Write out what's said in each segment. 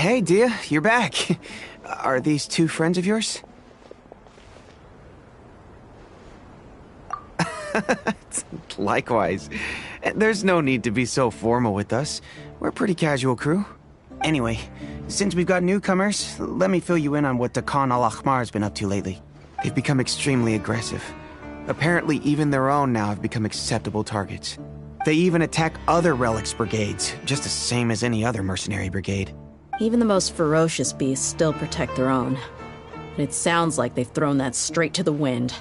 Hey, Dia, you're back. Are these two friends of yours? Likewise. There's no need to be so formal with us. We're a pretty casual crew. Anyway, since we've got newcomers, let me fill you in on what Dakan al-Ahmar has been up to lately. They've become extremely aggressive. Apparently, even their own now have become acceptable targets. They even attack other relics brigades, just the same as any other mercenary brigade. Even the most ferocious beasts still protect their own. And it sounds like they've thrown that straight to the wind.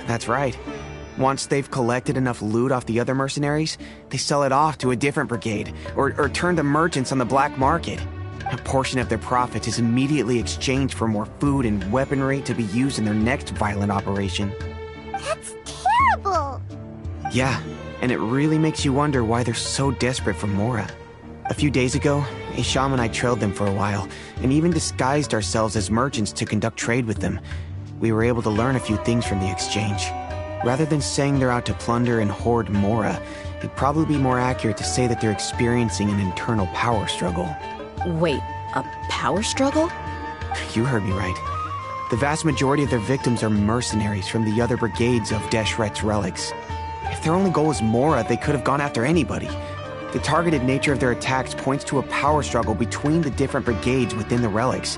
That's right. Once they've collected enough loot off the other mercenaries, they sell it off to a different brigade, or turn to merchants on the black market. A portion of their profits is immediately exchanged for more food and weaponry to be used in their next violent operation. That's terrible! Yeah, and it really makes you wonder why they're so desperate for Mora. A few days ago, Isham and I trailed them for a while, and even disguised ourselves as merchants to conduct trade with them. We were able to learn a few things from the exchange. Rather than saying they're out to plunder and hoard Mora, it'd probably be more accurate to say that they're experiencing an internal power struggle. Wait, a power struggle? You heard me right. The vast majority of their victims are mercenaries from the other brigades of Deshret's relics. If their only goal is Mora, they could have gone after anybody. The targeted nature of their attacks points to a power struggle between the different brigades within the relics.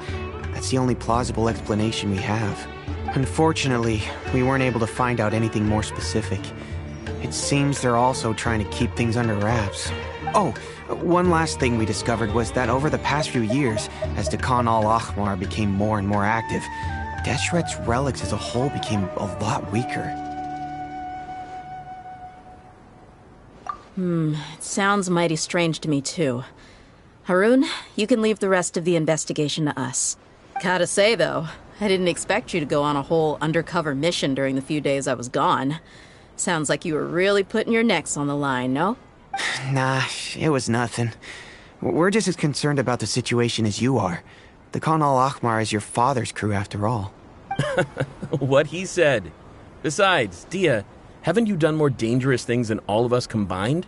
That's the only plausible explanation we have. Unfortunately, we weren't able to find out anything more specific. It seems they're also trying to keep things under wraps. Oh, one last thing we discovered was that over the past few years, as Dakan al-Ahmar became more and more active, Deshret's relics as a whole became a lot weaker. It sounds mighty strange to me too. Harun, you can leave the rest of the investigation to us. Gotta say though, I didn't expect you to go on a whole undercover mission during the few days I was gone. Sounds like you were really putting your necks on the line, no? Nah, it was nothing. We're just as concerned about the situation as you are. The Khan al-Ahmar is your father's crew after all. What he said. Besides, Dia, haven't you done more dangerous things than all of us combined?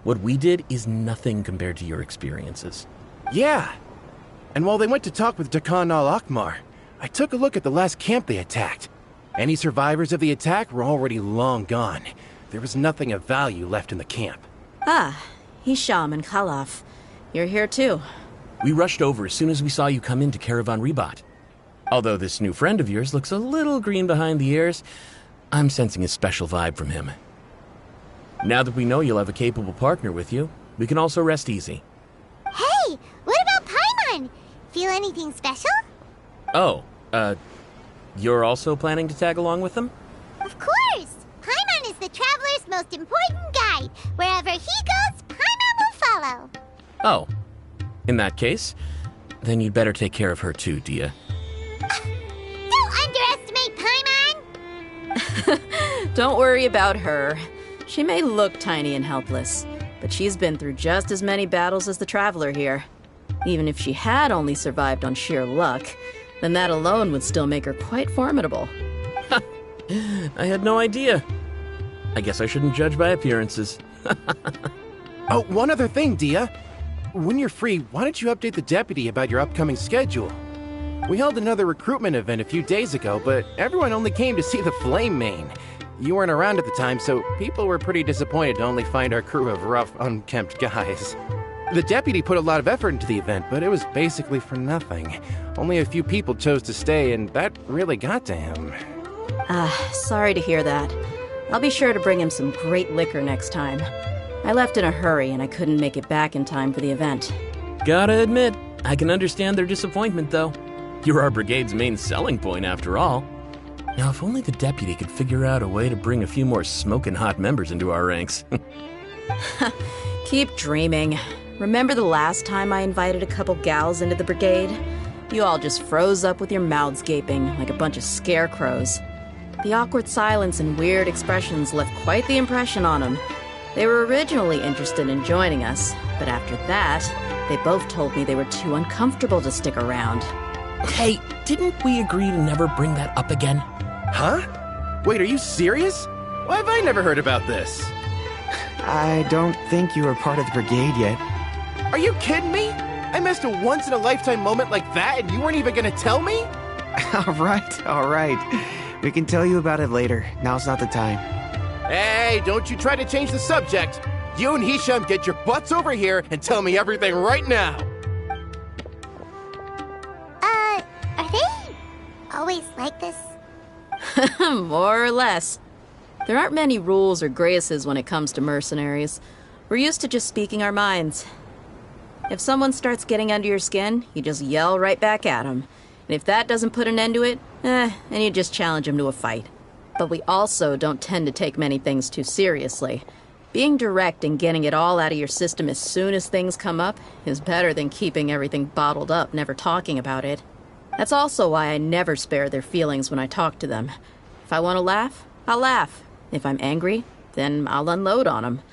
What we did is nothing compared to your experiences. Yeah. And while they went to talk with Dakan al-Ahmar, I took a look at the last camp they attacked. Any survivors of the attack were already long gone. There was nothing of value left in the camp. Ah, Hisham and Khalaf. You're here too. We rushed over as soon as we saw you come into Caravan Ribat. Although this new friend of yours looks a little green behind the ears, I'm sensing a special vibe from him. Now that we know you'll have a capable partner with you, we can also rest easy. Hey, what about Paimon? Feel anything special? Oh, you're also planning to tag along with them? Of course! Paimon is the traveler's most important guide. Wherever he goes, Paimon will follow. Oh, in that case, then you'd better take care of her too, Dia. Don't underestimate Paimon! Don't worry about her. She may look tiny and helpless, but she's been through just as many battles as the traveler here. Even if she had only survived on sheer luck, then that alone would still make her quite formidable. I had no idea. I guess I shouldn't judge by appearances. Oh, one other thing, Dia. When you're free, why don't you update the deputy about your upcoming schedule? We held another recruitment event a few days ago, but everyone only came to see the Flame Mane. You weren't around at the time, so people were pretty disappointed to only find our crew of rough, unkempt guys. The deputy put a lot of effort into the event, but it was basically for nothing. Only a few people chose to stay, and that really got to him. Sorry to hear that. I'll be sure to bring him some great liquor next time. I left in a hurry, and I couldn't make it back in time for the event. Gotta admit, I can understand their disappointment, though. You're our brigade's main selling point, after all. Now, if only the deputy could figure out a way to bring a few more smoking hot members into our ranks. Keep dreaming. Remember the last time I invited a couple gals into the brigade? You all just froze up with your mouths gaping like a bunch of scarecrows. The awkward silence and weird expressions left quite the impression on them. They were originally interested in joining us, but after that, they both told me they were too uncomfortable to stick around. Hey, didn't we agree to never bring that up again? Huh? Wait, are you serious? Why have I never heard about this? I don't think you were part of the brigade yet. Are you kidding me? I missed a once-in-a-lifetime moment like that and you weren't even gonna tell me? All right. We can tell you about it later. Now's not the time. Hey, don't you try to change the subject. You and Hisham get your butts over here and tell me everything right now. Are they always like this? More or less. There aren't many rules or graces when it comes to mercenaries. We're used to just speaking our minds. If someone starts getting under your skin, you just yell right back at them. And if that doesn't put an end to it, then you just challenge them to a fight. But we also don't tend to take many things too seriously. Being direct and getting it all out of your system as soon as things come up is better than keeping everything bottled up, never talking about it. That's also why I never spare their feelings when I talk to them. If I want to laugh, I'll laugh. If I'm angry, then I'll unload on them.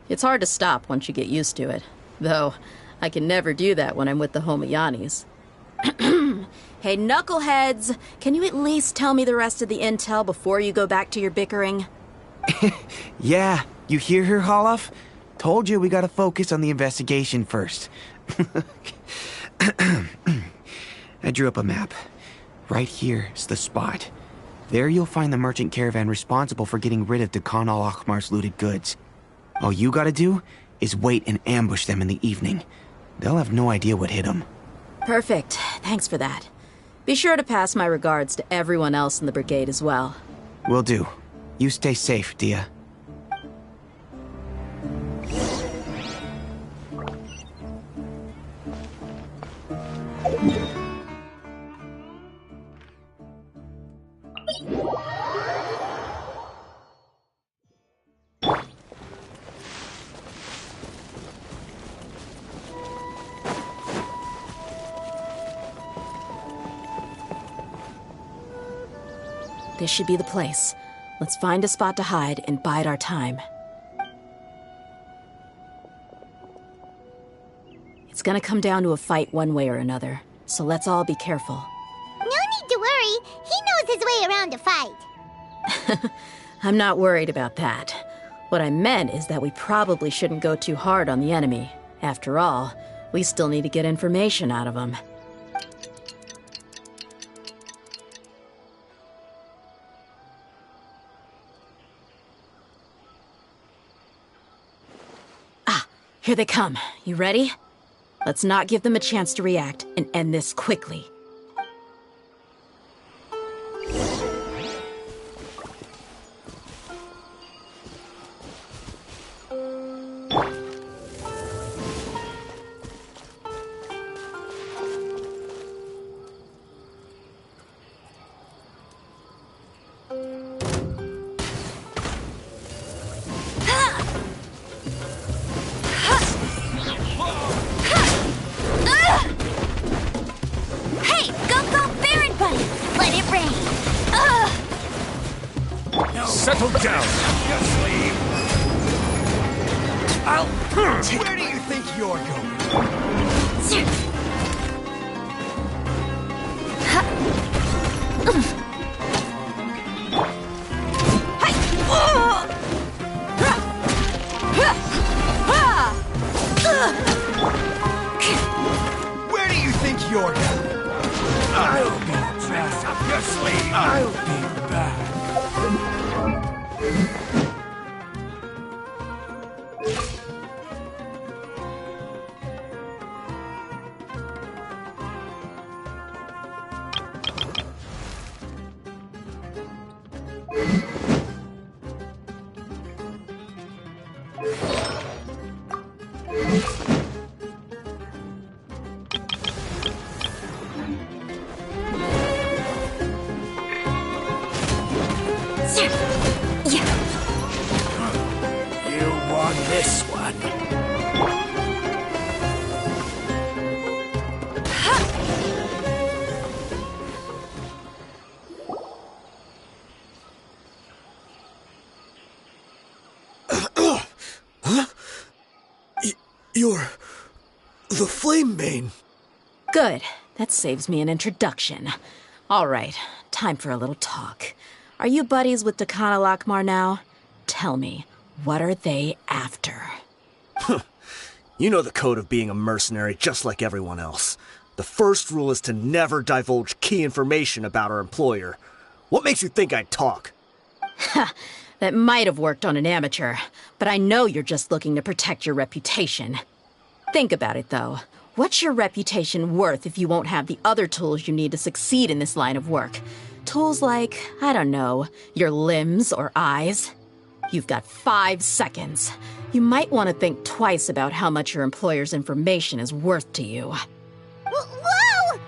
It's hard to stop once you get used to it. Though, I can never do that when I'm with the Homayanis. Hey, knuckleheads! Can you at least tell me the rest of the intel before you go back to your bickering? Yeah, you hear her, Holloff? Told you we gotta focus on the investigation first. I drew up a map. Right here's the spot. There you'll find the merchant caravan responsible for getting rid of Dekhan al-Akhmar's looted goods. All you gotta do is wait and ambush them in the evening. They'll have no idea what hit them. Perfect. Thanks for that. Be sure to pass my regards to everyone else in the brigade as well. Will do. You stay safe, Dehya. This should be the place. Let's find a spot to hide and bide our time. It's gonna come down to a fight one way or another, so let's all be careful. No need to worry. He knows his way around a fight. I'm not worried about that. What I meant is that we probably shouldn't go too hard on the enemy. After all, we still need to get information out of them. Here they come. You ready? Let's not give them a chance to react and end this quickly. Settle down. Where do you think you're going? Where do you think you're going? I'll be back. Up your sleeve. I'll be back. You want this one? You're the Flame Mane. Good. That saves me an introduction. All right, time for a little talk. Are you buddies with Dekhan al-Akhmar now? Tell me, what are they after? You know the code of being a mercenary just like everyone else. The first rule is to never divulge key information about our employer. What makes you think I'd talk? That might have worked on an amateur, but I know you're just looking to protect your reputation. Think about it, though. What's your reputation worth if you won't have the other tools you need to succeed in this line of work? Tools like, I don't know, your limbs or eyes? You've got 5 seconds. You might want to think twice about how much your employer's information is worth to you. Whoa!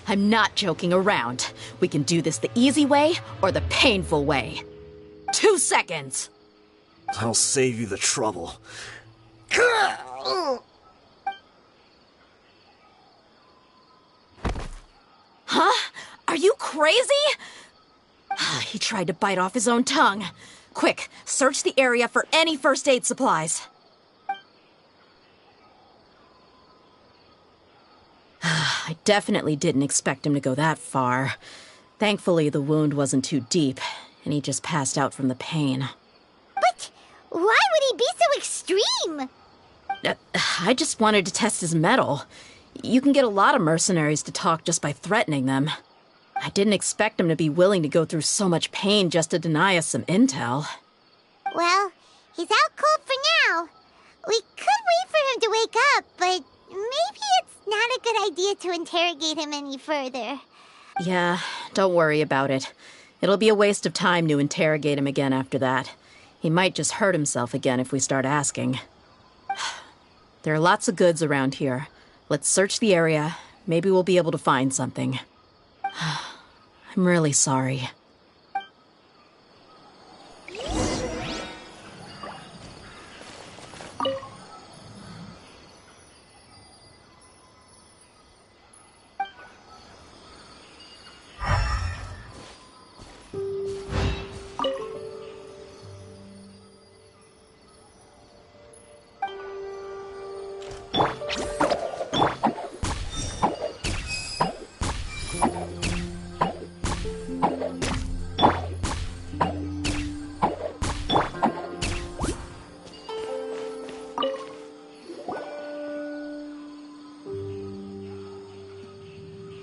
I'm not joking around. We can do this the easy way or the painful way. 2 seconds! I'll save you the trouble. Huh? Are you crazy? He tried to bite off his own tongue. Quick, search the area for any first aid supplies. I definitely didn't expect him to go that far. Thankfully, the wound wasn't too deep, and he just passed out from the pain. But why would he be so extreme? I just wanted to test his mettle. You can get a lot of mercenaries to talk just by threatening them. I didn't expect him to be willing to go through so much pain just to deny us some intel. Well, he's out cold for now. We could wait for him to wake up, but maybe it's not a good idea to interrogate him any further. Yeah, don't worry about it. It'll be a waste of time to interrogate him again after that. He might just hurt himself again if we start asking. There are lots of goods around here. Let's search the area. Maybe we'll be able to find something. I'm really sorry.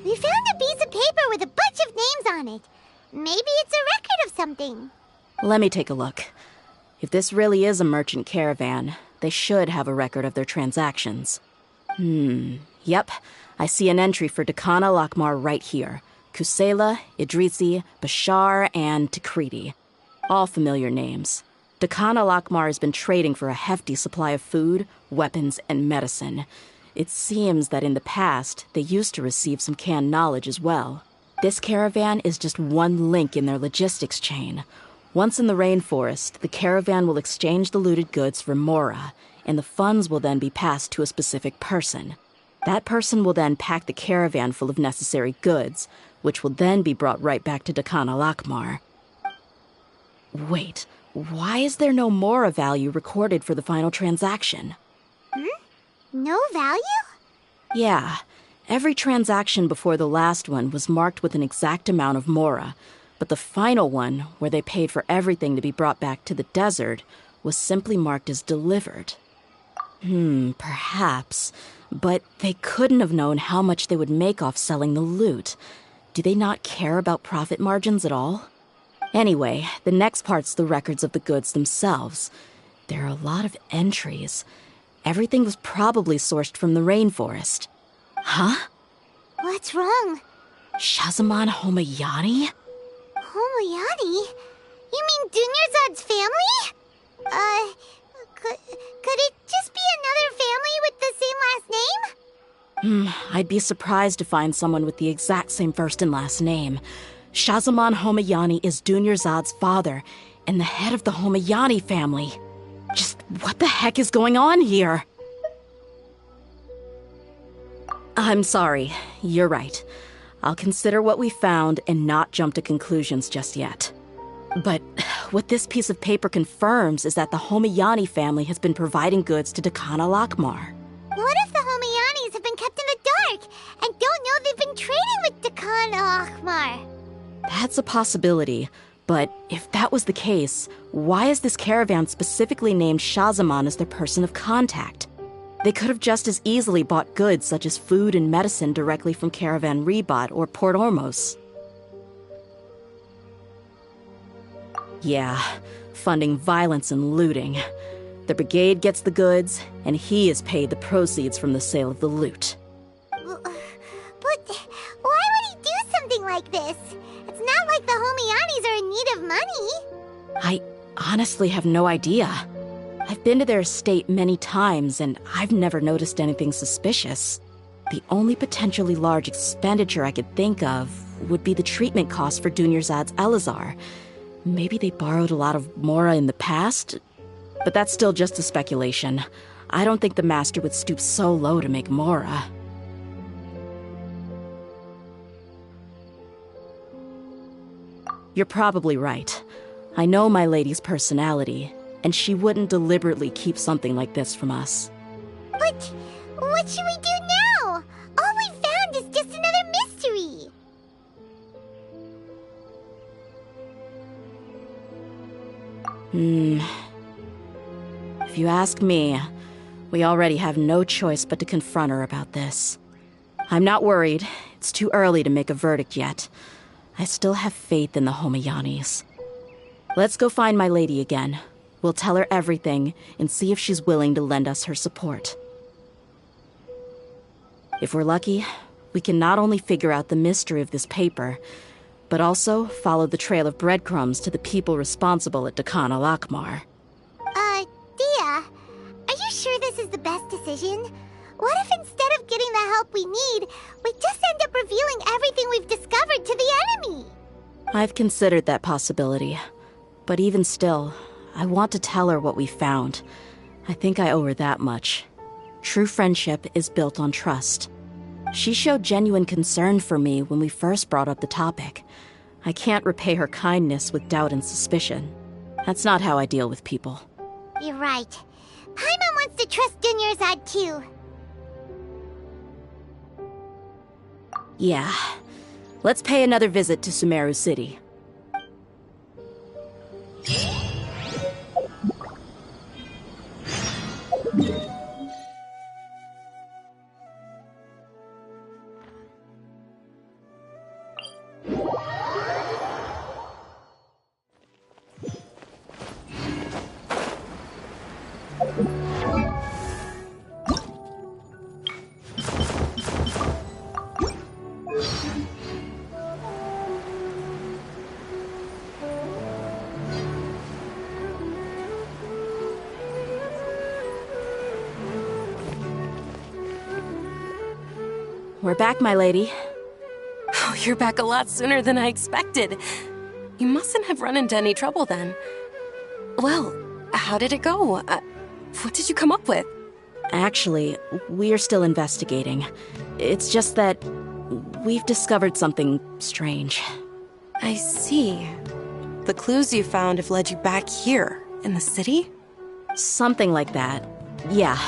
We found a piece of paper with a bunch of names on it. Maybe it's a record of something. Let me take a look. If this really is a merchant caravan, they should have a record of their transactions. Yep. I see an entry for Dakana Lakmar right here. Kusela, Idrisi, Bashar, and Takriti. All familiar names. Dakana Lakmar has been trading for a hefty supply of food, weapons, and medicine. It seems that in the past, they used to receive some canned knowledge as well. This caravan is just one link in their logistics chain. Once in the rainforest, the caravan will exchange the looted goods for Mora, and the funds will then be passed to a specific person. That person will then pack the caravan full of necessary goods, which will then be brought right back to Dakana Lakmar. Wait, why is there no Mora value recorded for the final transaction? No value? Yeah. Every transaction before the last one was marked with an exact amount of Mora, but the final one, where they paid for everything to be brought back to the desert, was simply marked as delivered. Perhaps. But they couldn't have known how much they would make off selling the loot. Do they not care about profit margins at all? Anyway, the next part's the records of the goods themselves. There are a lot of entries. Everything was probably sourced from the rainforest. Huh? What's wrong? Shazaman Homayani? Homayani? You mean Dunyarzad's family? Could it just be another family with the same last name? I'd be surprised to find someone with the exact same first and last name. Shazaman Homayani is Dunyarzad's father, and the head of the Homayani family. Just what the heck is going on here? I'm sorry. You're right. I'll consider what we found and not jump to conclusions just yet. But what this piece of paper confirms is that the Homayani family has been providing goods to Dakana Lakmar. What if the Homayanis have been kept in the dark and don't know they've been trading with Dakana Lakmar? That's a possibility, But if that was the case, why is this caravan specifically named Shahzaman as their person of contact? They could have just as easily bought goods such as food and medicine directly from Caravan Ribat or Port Ormos. Yeah, funding violence and looting. The brigade gets the goods, and he is paid the proceeds from the sale of the loot. But why would he do something like this? It's not like the Homianis are in need of money. I honestly have no idea. I've been to their estate many times, and I've never noticed anything suspicious. The only potentially large expenditure I could think of would be the treatment costs for Dunyarzad's Elazar. Maybe they borrowed a lot of Mora in the past? But that's still just a speculation. I don't think the Master would stoop so low to make Mora. You're probably right. I know my lady's personality, and she wouldn't deliberately keep something like this from us. But what should we do now? All we found is just another mystery. If you ask me, we already have no choice but to confront her about this. I'm not worried. It's too early to make a verdict yet. I still have faith in the Homianis. Let's go find my lady again. We'll tell her everything and see if she's willing to lend us her support. If we're lucky, we can not only figure out the mystery of this paper, but also follow the trail of breadcrumbs to the people responsible at Dakan al-Akmar. Dehya, are you sure this is the best decision? What if instead of getting the help we need, we just end up revealing everything we've discovered to the enemy? I've considered that possibility. But even still, I want to tell her what we found. I think I owe her that much. True friendship is built on trust. She showed genuine concern for me when we first brought up the topic. I can't repay her kindness with doubt and suspicion. That's not how I deal with people. You're right. Paimon wants to trust Dunyarzad too. Yeah. Let's pay another visit to Sumeru City. We're back, my lady. Oh, you're back a lot sooner than I expected. You mustn't have run into any trouble then. Well, how did it go? What did you come up with? Actually, we are still investigating. It's just that we've discovered something strange. I see. The clues you found have led you back here, in the city? Something like that. Yeah.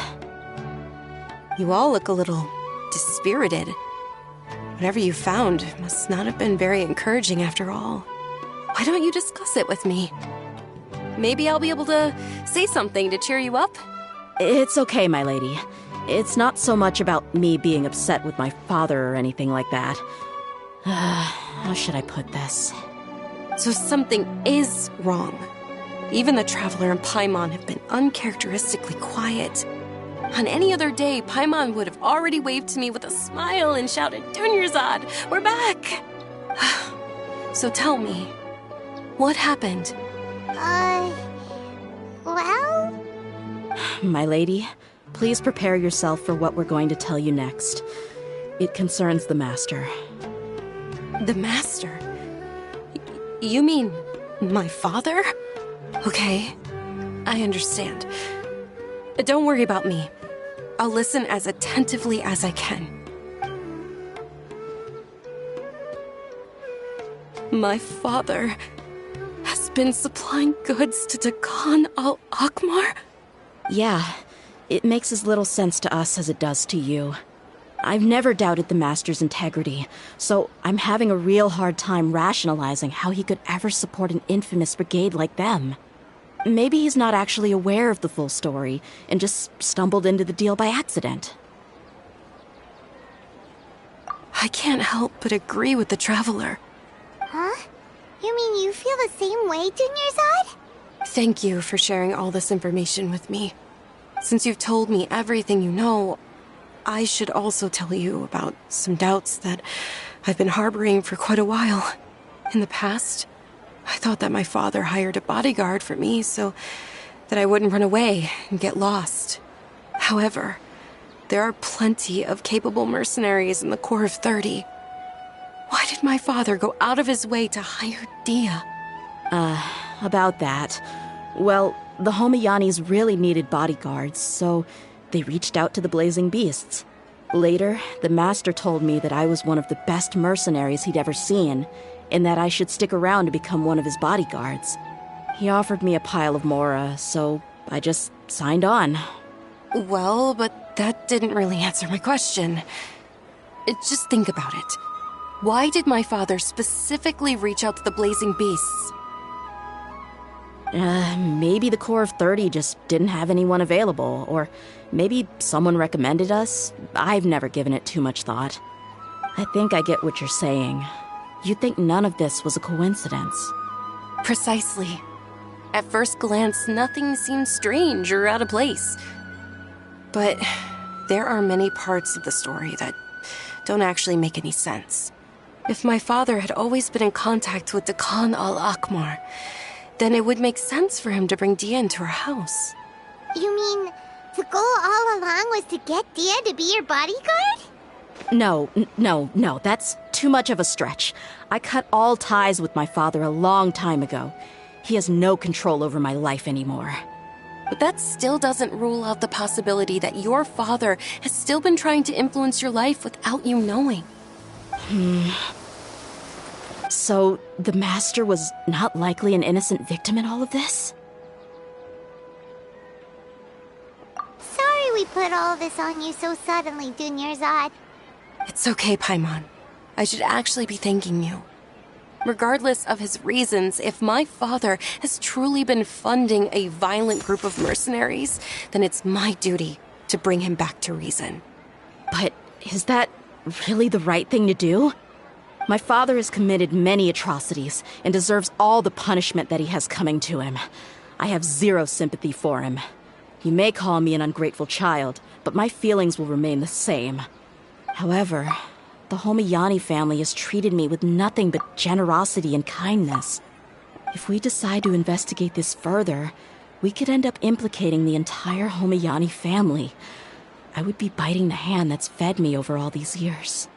You all look a little dispirited. Whatever you found must not have been very encouraging after all. Why don't you discuss it with me? Maybe I'll be able to say something to cheer you up? It's okay, my lady. It's not so much about me being upset with my father or anything like that. How should I put this? So something is wrong. Even the Traveler and Paimon have been uncharacteristically quiet. On any other day, Paimon would have already waved to me with a smile and shouted, "Dunyarzad, we're back!" So tell me, what happened? Well? My lady, please prepare yourself for what we're going to tell you next. It concerns the Master. The Master? You mean my father? Okay, I understand. Don't worry about me. I'll listen as attentively as I can. My father has been supplying goods to Dakan al-Akmar? Yeah, it makes as little sense to us as it does to you. I've never doubted the Master's integrity, so I'm having a real hard time rationalizing how he could ever support an infamous brigade like them. Maybe he's not actually aware of the full story and just stumbled into the deal by accident. I can't help but agree with the Traveler. Huh? You mean you feel the same way, Dunyarzad? Thank you for sharing all this information with me. Since you've told me everything you know, I should also tell you about some doubts that I've been harboring for quite a while. In the past, I thought that my father hired a bodyguard for me so that I wouldn't run away and get lost. However, there are plenty of capable mercenaries in the Corps of 30. Why did my father go out of his way to hire Dehya? About that. Well, the Homayanis really needed bodyguards, so they reached out to the Blazing Beasts. Later, the Master told me that I was one of the best mercenaries he'd ever seen, and that I should stick around to become one of his bodyguards. He offered me a pile of mora, so I just signed on. Well, but that didn't really answer my question. Just think about it. Why did my father specifically reach out to the Blazing Beasts? Maybe the Corps of 30 just didn't have anyone available, or maybe someone recommended us. I've never given it too much thought. I think I get what you're saying. You'd think none of this was a coincidence. Precisely. At first glance, nothing seems strange or out of place. But there are many parts of the story that don't actually make any sense. If my father had always been in contact with Dekan al-Akmar, then it would make sense for him to bring Dehya into our house. You mean the goal all along was to get Dehya to be your bodyguard? No, that's too much of a stretch. I cut all ties with my father a long time ago. He has no control over my life anymore. But that still doesn't rule out the possibility that your father has still been trying to influence your life without you knowing. So, the Master was not likely an innocent victim in all of this? Sorry we put all this on you so suddenly, Dunyarzad. It's okay, Paimon. I should actually be thanking you. Regardless of his reasons, if my father has truly been funding a violent group of mercenaries, then it's my duty to bring him back to reason. But is that really the right thing to do? My father has committed many atrocities and deserves all the punishment that he has coming to him. I have zero sympathy for him. You may call me an ungrateful child, but my feelings will remain the same. However, the Homayani family has treated me with nothing but generosity and kindness. If we decide to investigate this further, we could end up implicating the entire Homayani family. I would be biting the hand that's fed me over all these years.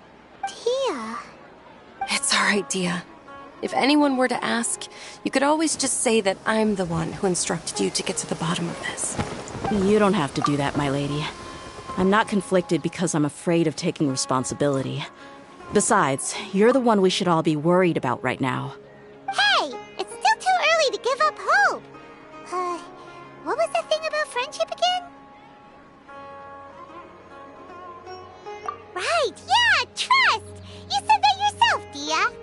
Dehya. It's all right, Dehya. If anyone were to ask, you could always just say that I'm the one who instructed you to get to the bottom of this. You don't have to do that, my lady. I'm not conflicted because I'm afraid of taking responsibility. Besides, you're the one we should all be worried about right now. Hey! It's still too early to give up hope! What was the thing about friendship again? Right, yeah, trust! You said that yourself, Dehya!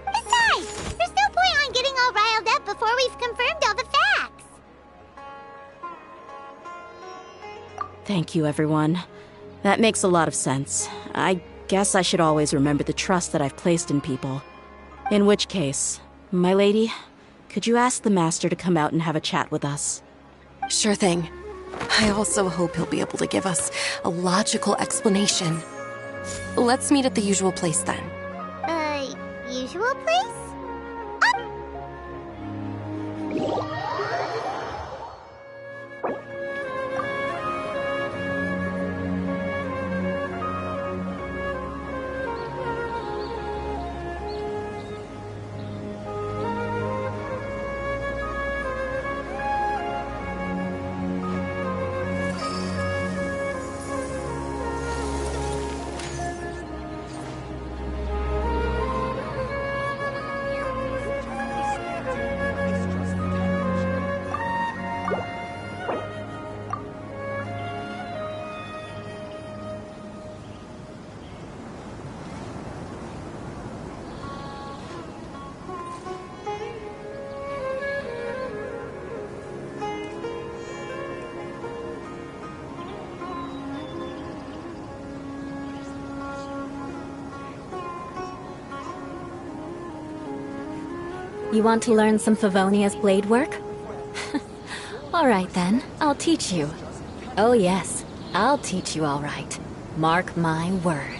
Besides, there's no point on getting all riled up before we've confirmed all the facts! Thank you, everyone. That makes a lot of sense. I guess I should always remember the trust that I've placed in people. In which case, my lady, could you ask the Master to come out and have a chat with us? Sure thing. I also hope he'll be able to give us a logical explanation. Let's meet at the usual place then. Usual place? You want to learn some Favonia's blade work? Alright then, I'll teach you. Oh yes, I'll teach you alright. Mark my words.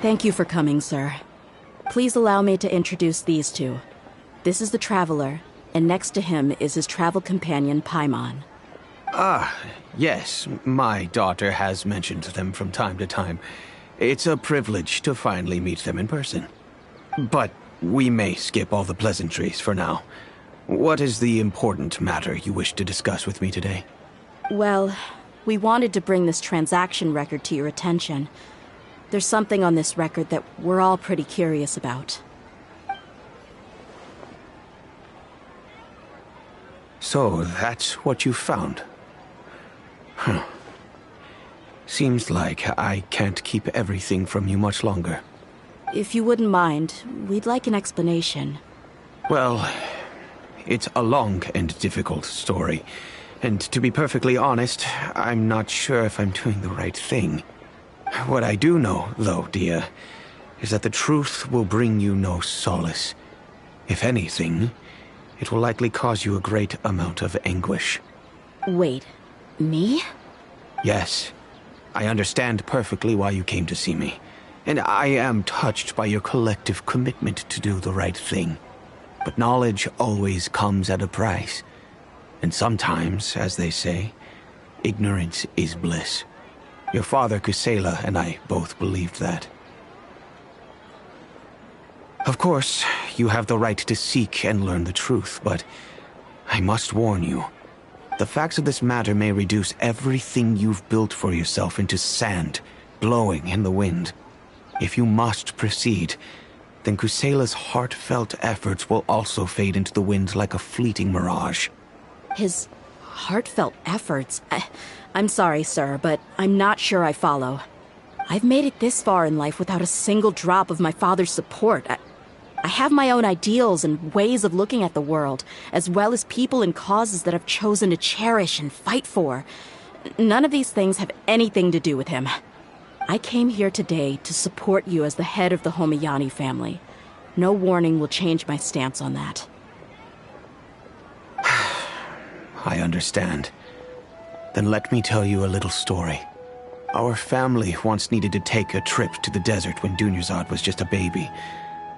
Thank you for coming, sir. Please allow me to introduce these two. This is the Traveler, and next to him is his travel companion, Paimon. Ah, yes. My daughter has mentioned them from time to time. It's a privilege to finally meet them in person. But we may skip all the pleasantries for now. What is the important matter you wish to discuss with me today? Well, we wanted to bring this transaction record to your attention. There's something on this record that we're all pretty curious about. So, that's what you found? Huh. Seems like I can't keep everything from you much longer. If you wouldn't mind, we'd like an explanation. Well, it's a long and difficult story. And to be perfectly honest, I'm not sure if I'm doing the right thing. What I do know, though, dear, is that the truth will bring you no solace. If anything, it will likely cause you a great amount of anguish. Wait, me? Yes. I understand perfectly why you came to see me. And I am touched by your collective commitment to do the right thing. But knowledge always comes at a price. And sometimes, as they say, ignorance is bliss. Your father, Kusela, and I both believed that. Of course, you have the right to seek and learn the truth, but I must warn you. The facts of this matter may reduce everything you've built for yourself into sand, blowing in the wind. If you must proceed, then Kusela's heartfelt efforts will also fade into the wind like a fleeting mirage. His heartfelt efforts? I'm sorry, sir, but I'm not sure I follow. I've made it this far in life without a single drop of my father's support. I have my own ideals and ways of looking at the world, as well as people and causes that I've chosen to cherish and fight for. None of these things have anything to do with him. I came here today to support you as the head of the Homiyani family. No warning will change my stance on that. I understand. Then let me tell you a little story. Our family once needed to take a trip to the desert when Dunyarzad was just a baby.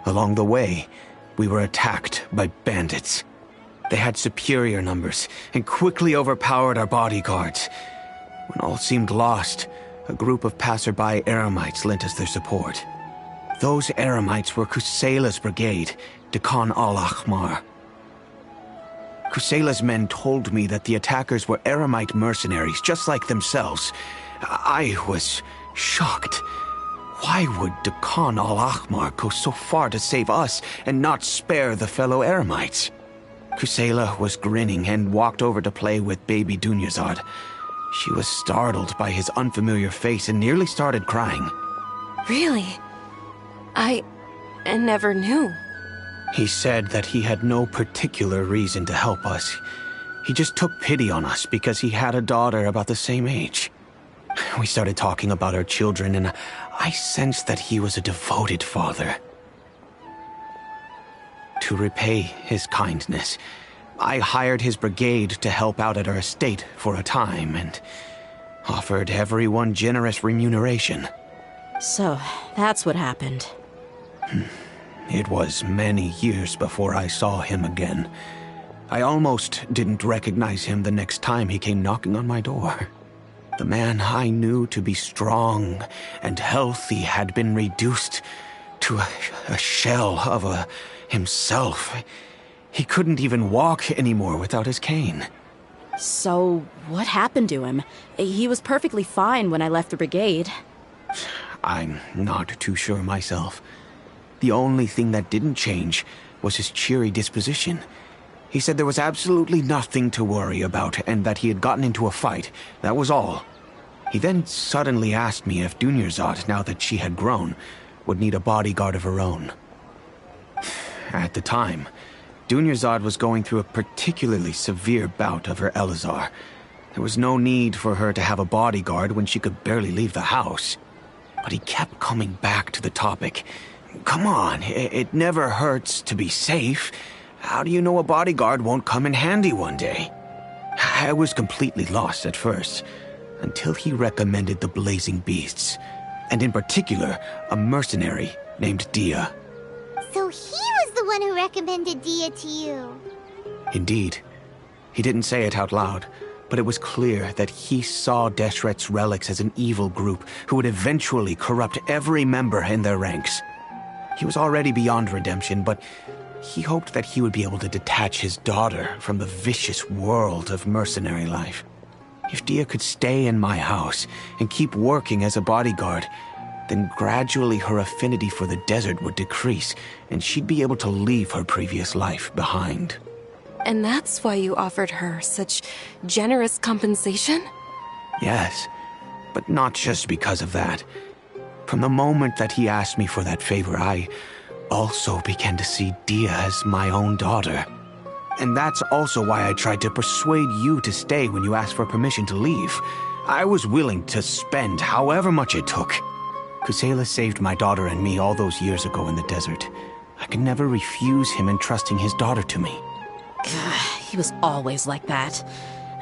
Along the way, we were attacked by bandits. They had superior numbers and quickly overpowered our bodyguards. When all seemed lost, a group of passerby Eremites lent us their support. Those Eremites were Kusela's brigade, Dekan al-Ahmar. Kusela's men told me that the attackers were Eremite mercenaries, just like themselves. I was shocked. Why would Dekan al-Ahmar go so far to save us and not spare the fellow Eremites? Kusela was grinning and walked over to play with baby Dunyarzad. She was startled by his unfamiliar face and nearly started crying. Really? I never knew. He said that he had no particular reason to help us. He just took pity on us because he had a daughter about the same age. We started talking about our children, and I sensed that he was a devoted father. To repay his kindness, I hired his brigade to help out at our estate for a time and offered everyone generous remuneration. So, that's what happened. It was many years before I saw him again. I almost didn't recognize him the next time he came knocking on my door. The man I knew to be strong and healthy had been reduced to a shell of himself. He couldn't even walk anymore without his cane. So, what happened to him? He was perfectly fine when I left the brigade. I'm not too sure myself. The only thing that didn't change was his cheery disposition. He said there was absolutely nothing to worry about and that he had gotten into a fight. That was all. He then suddenly asked me if Dunyarzad, now that she had grown, would need a bodyguard of her own. At the time, Dunyarzad was going through a particularly severe bout of her Elazar. There was no need for her to have a bodyguard when she could barely leave the house. But he kept coming back to the topic. Come on, it never hurts to be safe. How do you know a bodyguard won't come in handy one day? I was completely lost at first, until he recommended the Blazing Beasts, and in particular, a mercenary named Dehya. So he was the one who recommended Dehya to you? Indeed. He didn't say it out loud, but it was clear that he saw Deshret's relics as an evil group who would eventually corrupt every member in their ranks. He was already beyond redemption, but he hoped that he would be able to detach his daughter from the vicious world of mercenary life. If Dehya could stay in my house and keep working as a bodyguard, then gradually her affinity for the desert would decrease, and she'd be able to leave her previous life behind. And that's why you offered her such generous compensation? Yes, but not just because of that. From the moment that he asked me for that favor, I also began to see Dehya as my own daughter. And that's also why I tried to persuade you to stay when you asked for permission to leave. I was willing to spend however much it took. Kusela saved my daughter and me all those years ago in the desert. I could never refuse him entrusting his daughter to me. He was always like that,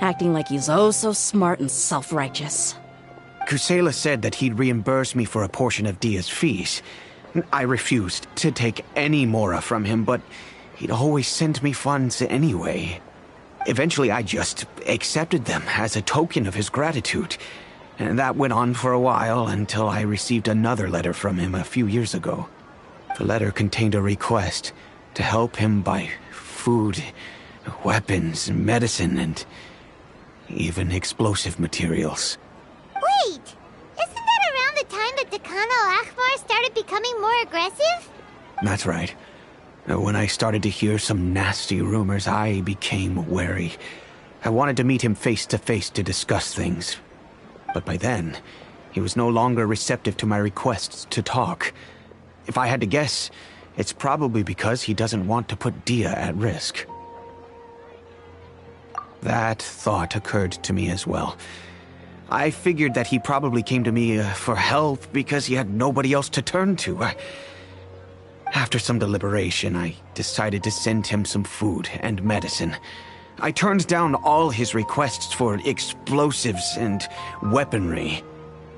acting like he's oh so smart and self-righteous. Kusela said that he'd reimburse me for a portion of Dehya's fees. I refused to take any mora from him, but he'd always send me funds anyway. Eventually, I just accepted them as a token of his gratitude. And that went on for a while until I received another letter from him a few years ago. The letter contained a request to help him buy food, weapons, medicine, and even explosive materials. Wait! Isn't that around the time that Dekan al-Ahmar started becoming more aggressive? That's right. When I started to hear some nasty rumors, I became wary. I wanted to meet him face to face to discuss things. But by then, he was no longer receptive to my requests to talk. If I had to guess, it's probably because he doesn't want to put Dehya at risk. That thought occurred to me as well. I figured that he probably came to me for help because he had nobody else to turn to. After some deliberation, I decided to send him some food and medicine. I turned down all his requests for explosives and weaponry.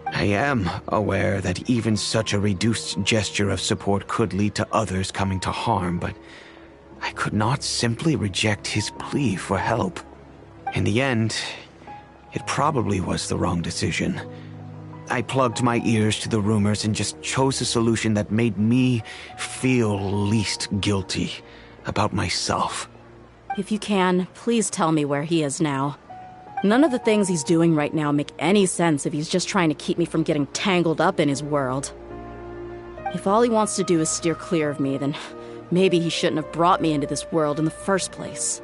I am aware that even such a reduced gesture of support could lead to others coming to harm, but I could not simply reject his plea for help. In the end, it probably was the wrong decision. I plugged my ears to the rumors and just chose a solution that made me feel least guilty about myself. If you can, please tell me where he is now. None of the things he's doing right now make any sense if he's just trying to keep me from getting tangled up in his world. If all he wants to do is steer clear of me, then maybe he shouldn't have brought me into this world in the first place.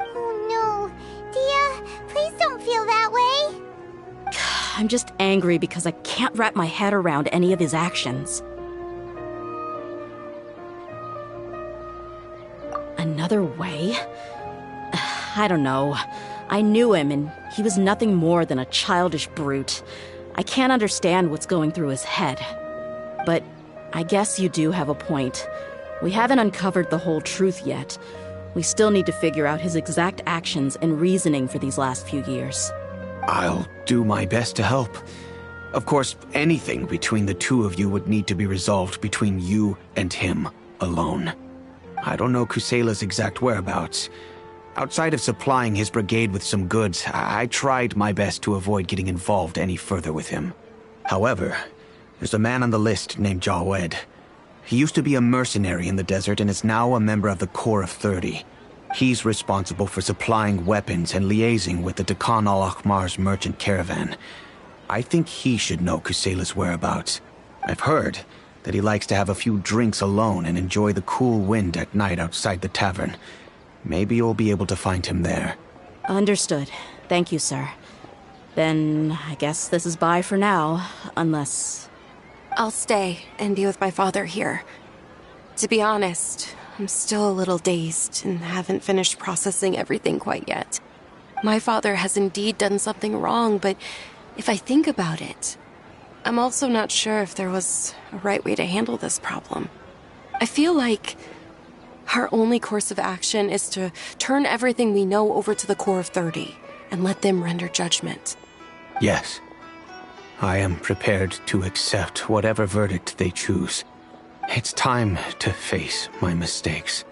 Oh no, Dehya, please don't feel that way. I'm just angry because I can't wrap my head around any of his actions. Another way? I don't know. I knew him, and he was nothing more than a childish brute. I can't understand what's going through his head. But I guess you do have a point. We haven't uncovered the whole truth yet. We still need to figure out his exact actions and reasoning for these last few years. I'll do my best to help. Of course, anything between the two of you would need to be resolved between you and him alone. I don't know Kusela's exact whereabouts. Outside of supplying his brigade with some goods, I tried my best to avoid getting involved any further with him. However, there's a man on the list named Jawed. He used to be a mercenary in the desert and is now a member of the Corps of 30. He's responsible for supplying weapons and liaising with the Dekhan al-Akhmar's merchant caravan. I think he should know Kusela's whereabouts. I've heard that he likes to have a few drinks alone and enjoy the cool wind at night outside the tavern. Maybe you'll be able to find him there. Understood. Thank you, sir. Then I guess this is bye for now, unless... I'll stay and be with my father here. To be honest, I'm still a little dazed and haven't finished processing everything quite yet. My father has indeed done something wrong, but if I think about it, I'm also not sure if there was a right way to handle this problem. I feel like our only course of action is to turn everything we know over to the Corps of 30 and let them render judgment. Yes. I am prepared to accept whatever verdict they choose. It's time to face my mistakes.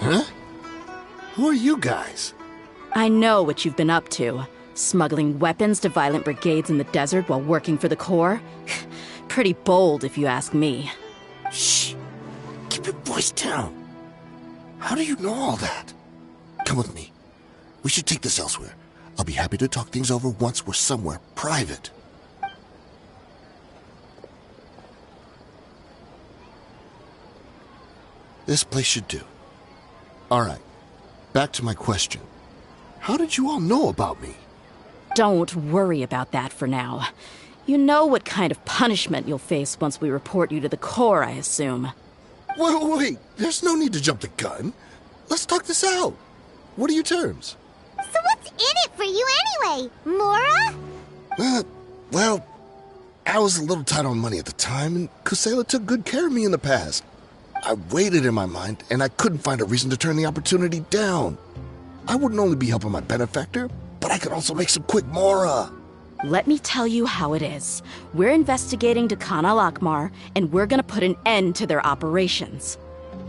Huh? Who are you guys? I know what you've been up to. Smuggling weapons to violent brigades in the desert while working for the Corps? Pretty bold, if you ask me. Shh! Keep your voice down. How do you know all that? Come with me. We should take this elsewhere. I'll be happy to talk things over once we're somewhere private. This place should do. Alright, back to my question. How did you all know about me? Don't worry about that for now. You know what kind of punishment you'll face once we report you to the Corps, I assume. Wait, there's no need to jump the gun. Let's talk this out. What are your terms? So what's in it for you anyway, Mora? Well, I was a little tight on money at the time, and Kusela took good care of me in the past. I weighed it in my mind, and I couldn't find a reason to turn the opportunity down. I wouldn't only be helping my benefactor, but I could also make some quick Mora. Let me tell you how it is. We're investigating Dekhan al-Akhmar, and we're gonna put an end to their operations.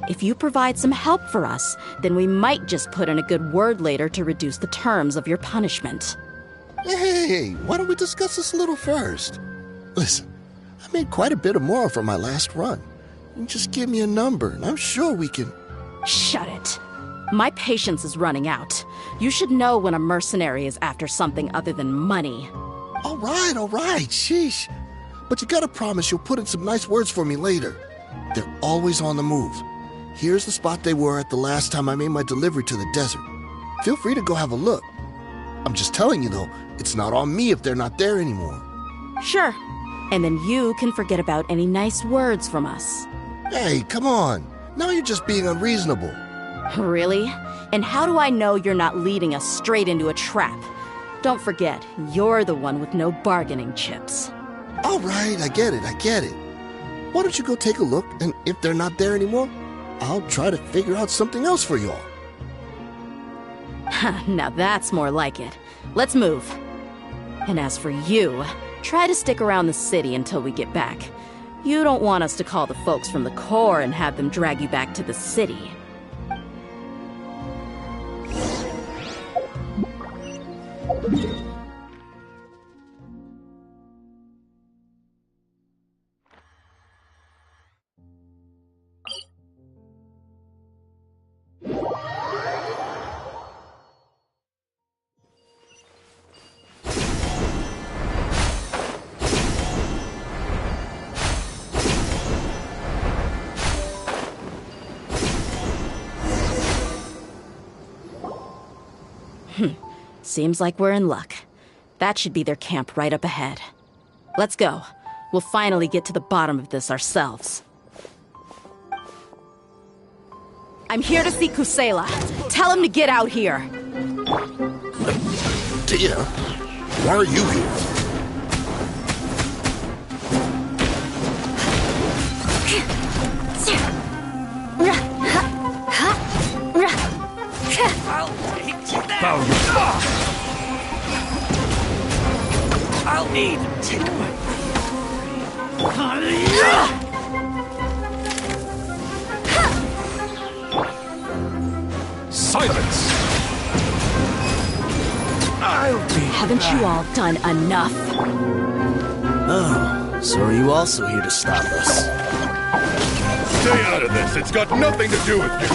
If you provide some help for us, then we might just put in a good word later to reduce the terms of your punishment. Hey, why don't we discuss this a little first? Listen, I made quite a bit of Mora from my last run. You just give me a number, and I'm sure we can... Shut it. My patience is running out. You should know when a mercenary is after something other than money. All right, sheesh. But you gotta promise you'll put in some nice words for me later. They're always on the move. Here's the spot they were at the last time I made my delivery to the desert. Feel free to go have a look. I'm just telling you, though, it's not on me if they're not there anymore. Sure. And then you can forget about any nice words from us. Hey, come on. Now you're just being unreasonable. Really? And how do I know you're not leading us straight into a trap? Don't forget, you're the one with no bargaining chips. All right, I get it. Why don't you go take a look, and if they're not there anymore, I'll try to figure out something else for y'all. Now that's more like it. Let's move. And as for you, try to stick around the city until we get back. You don't want us to call the folks from the Corps and have them drag you back to the city. Seems like we're in luck. That should be their camp right up ahead. Let's go. We'll finally get to the bottom of this ourselves. I'm here to see Kusela. Tell him to get out here. Dehya, why are you here? I'll need to take my silence! Haven't you all done enough? Oh, so are you also here to stop us? Stay out of this! It's got nothing to do with you!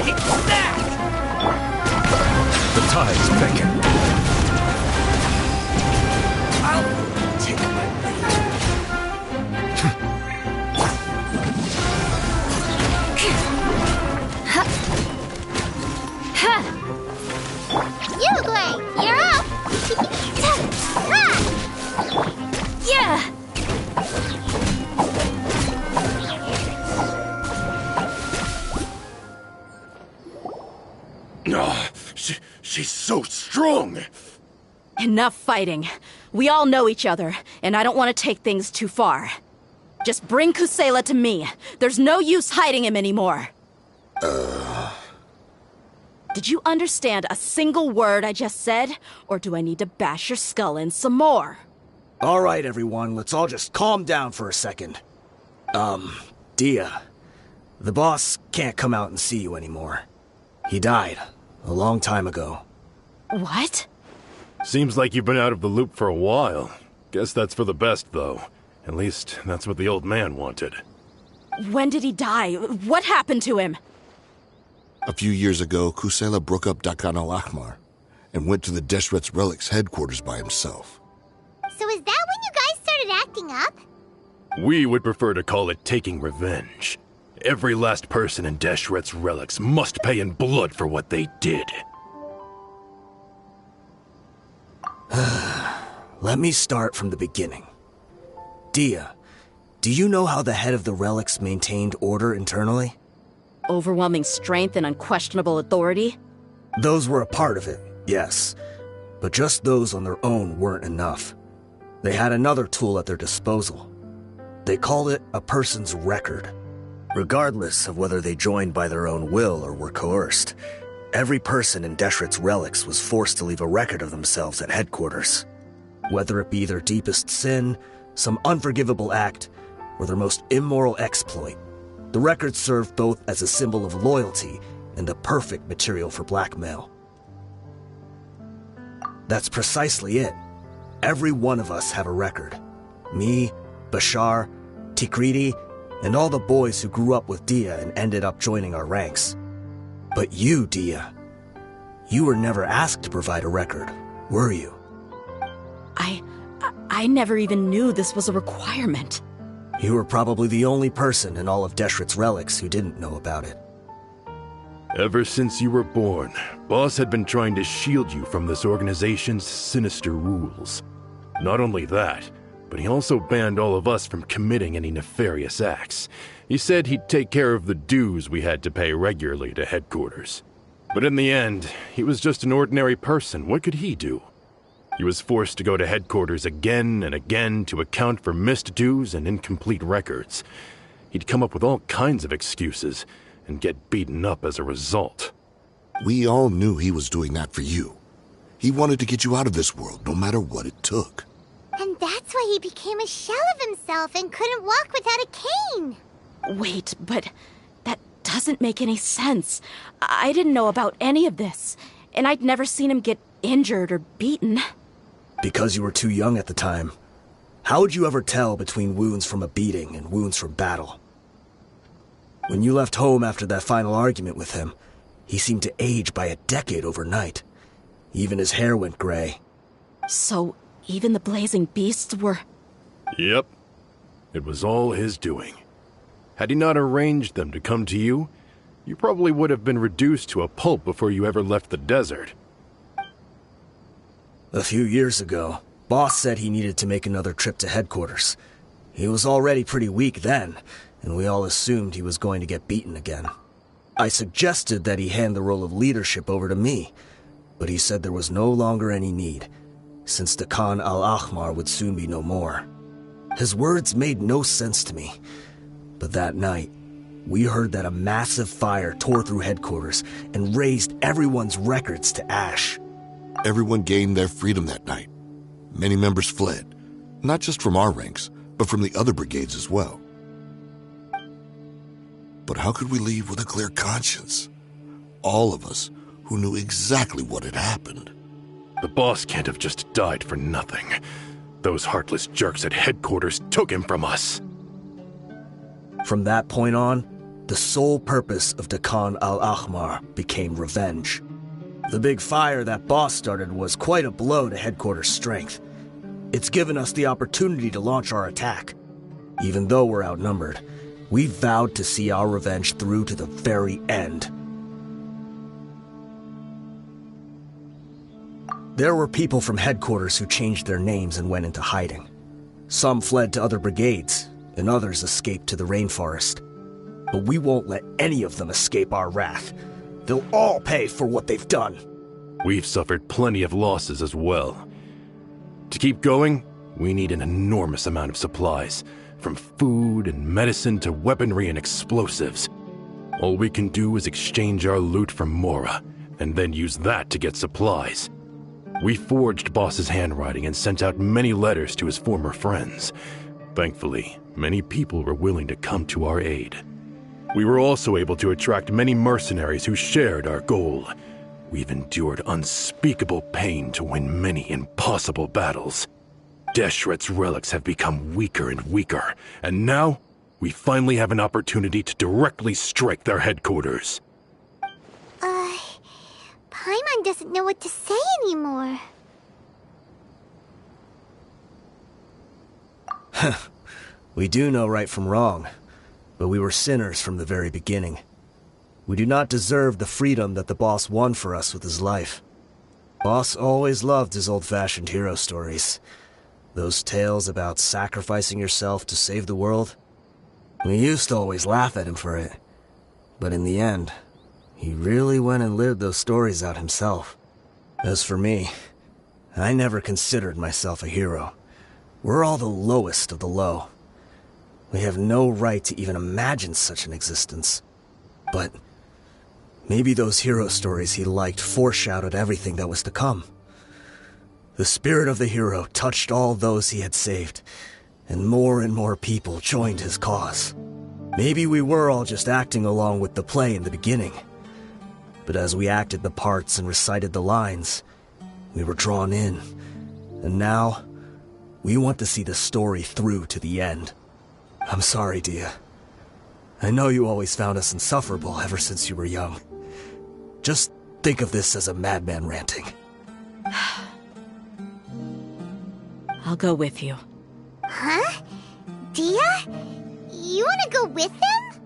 Take that! The tides beckon. I'll take my Uruguay, you're up! Yeah! She's so strong! Enough fighting. We all know each other, and I don't want to take things too far. Just bring Kusela to me. There's no use hiding him anymore. Did you understand a single word I just said? Or do I need to bash your skull in some more? All right, everyone, let's all just calm down for a second. Dehya, the boss can't come out and see you anymore. He died a long time ago. What? Seems like you've been out of the loop for a while. Guess that's for the best, though. At least, that's what the old man wanted. When did he die? What happened to him? A few years ago, Kusela broke up Dakan al-Ahmar and went to the Deshret's Relics headquarters by himself. So is that when you guys started acting up? We would prefer to call it taking revenge. Every last person in Deshret's Relics must pay in blood for what they did. Let me start from the beginning. Dehya, do you know how the head of the Relics maintained order internally? Overwhelming strength and unquestionable authority? Those were a part of it, yes. But just those on their own weren't enough. They had another tool at their disposal. They called it a person's record. Regardless of whether they joined by their own will or were coerced, every person in Deshret's Relics was forced to leave a record of themselves at headquarters. Whether it be their deepest sin, some unforgivable act, or their most immoral exploit, the record served both as a symbol of loyalty and the perfect material for blackmail. That's precisely it. Every one of us have a record. Me, Bashar, Tikriti, and all the boys who grew up with Dehya and ended up joining our ranks. But you, Dehya, you were never asked to provide a record, were you? I never even knew this was a requirement. You were probably the only person in all of Deshret's relics who didn't know about it. Ever since you were born, Boss had been trying to shield you from this organization's sinister rules. Not only that, but he also banned all of us from committing any nefarious acts. He said he'd take care of the dues we had to pay regularly to headquarters. But in the end, he was just an ordinary person. What could he do? He was forced to go to headquarters again and again to account for missed dues and incomplete records. He'd come up with all kinds of excuses and get beaten up as a result. We all knew he was doing that for you. He wanted to get you out of this world, no matter what it took. And that's why he became a shell of himself and couldn't walk without a cane. Wait, but that doesn't make any sense. I didn't know about any of this, and I'd never seen him get injured or beaten. Because you were too young at the time. How would you ever tell between wounds from a beating and wounds from battle? When you left home after that final argument with him, he seemed to age by a decade overnight. Even his hair went gray. So, even the blazing beasts were... Yep. It was all his doing. Had he not arranged them to come to you, you probably would have been reduced to a pulp before you ever left the desert. A few years ago, Boss said he needed to make another trip to headquarters. He was already pretty weak then, and we all assumed he was going to get beaten again. I suggested that he hand the role of leadership over to me, but he said there was no longer any need, since the Khan al-Ahmar would soon be no more. His words made no sense to me, but that night, we heard that a massive fire tore through headquarters and razed everyone's records to ash. Everyone gained their freedom that night. Many members fled, not just from our ranks, but from the other brigades as well. But how could we leave with a clear conscience? All of us who knew exactly what had happened. The boss can't have just died for nothing. Those heartless jerks at headquarters took him from us. From that point on, the sole purpose of the Khan al-Ahmar became revenge. The big fire that Boss started was quite a blow to headquarters' strength. It's given us the opportunity to launch our attack. Even though we're outnumbered, we vowed to see our revenge through to the very end. There were people from headquarters who changed their names and went into hiding. Some fled to other brigades, and others escaped to the rainforest. But we won't let any of them escape our wrath. They'll all pay for what they've done. We've suffered plenty of losses as well. To keep going, we need an enormous amount of supplies, from food and medicine to weaponry and explosives. All we can do is exchange our loot from Mora, and then use that to get supplies. We forged Boss's handwriting and sent out many letters to his former friends. Thankfully, many people were willing to come to our aid. We were also able to attract many mercenaries who shared our goal. We've endured unspeakable pain to win many impossible battles. Deshret's relics have become weaker and weaker, and now we finally have an opportunity to directly strike their headquarters. Paimon doesn't know what to say anymore. We do know right from wrong, but we were sinners from the very beginning. We do not deserve the freedom that the boss won for us with his life. Boss always loved his old-fashioned hero stories. Those tales about sacrificing yourself to save the world. We used to always laugh at him for it. But in the end, he really went and lived those stories out himself. As for me, I never considered myself a hero. We're all the lowest of the low. We have no right to even imagine such an existence. But maybe those hero stories he liked foreshadowed everything that was to come. The spirit of the hero touched all those he had saved, and more people joined his cause. Maybe we were all just acting along with the play in the beginning. But as we acted the parts and recited the lines, we were drawn in. And now, we want to see the story through to the end. I'm sorry, Dehya. I know you always found us insufferable ever since you were young. Just think of this as a madman ranting. I'll go with you. Huh? Dehya? You wanna go with them?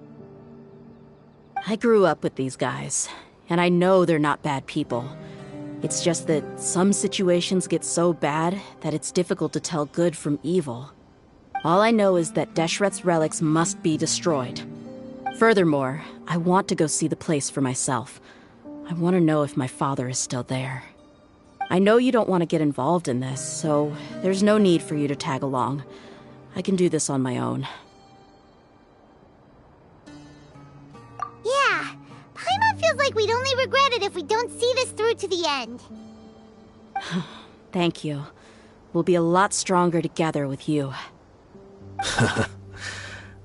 I grew up with these guys, and I know they're not bad people. It's just that some situations get so bad that it's difficult to tell good from evil. All I know is that Deshret's relics must be destroyed. Furthermore, I want to go see the place for myself. I want to know if my father is still there. I know you don't want to get involved in this, so there's no need for you to tag along. I can do this on my own. Yeah, Paimon feels like we'd only regret it if we don't see this through to the end. Thank you. We'll be a lot stronger together with you.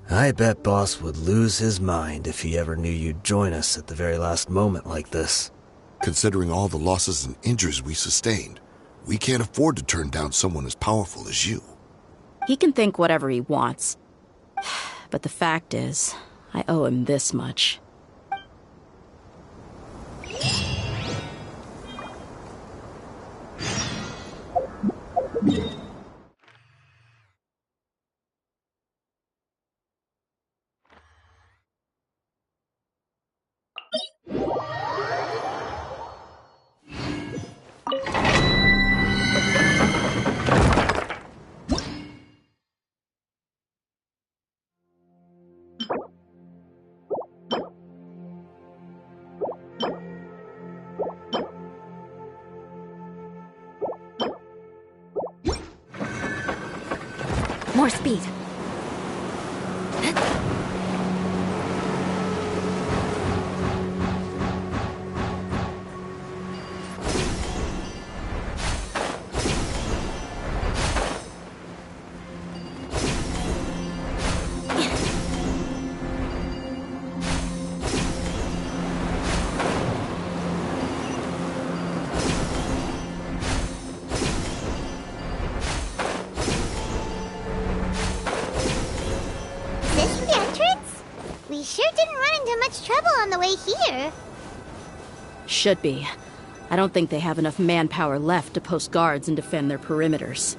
I bet Boss would lose his mind if he ever knew you'd join us at the very last moment like this. Considering all the losses and injuries we sustained, we can't afford to turn down someone as powerful as you. He can think whatever he wants. But the fact is, I owe him this much. More speed. We sure didn't run into much trouble on the way here. Should be. I don't think they have enough manpower left to post guards and defend their perimeters.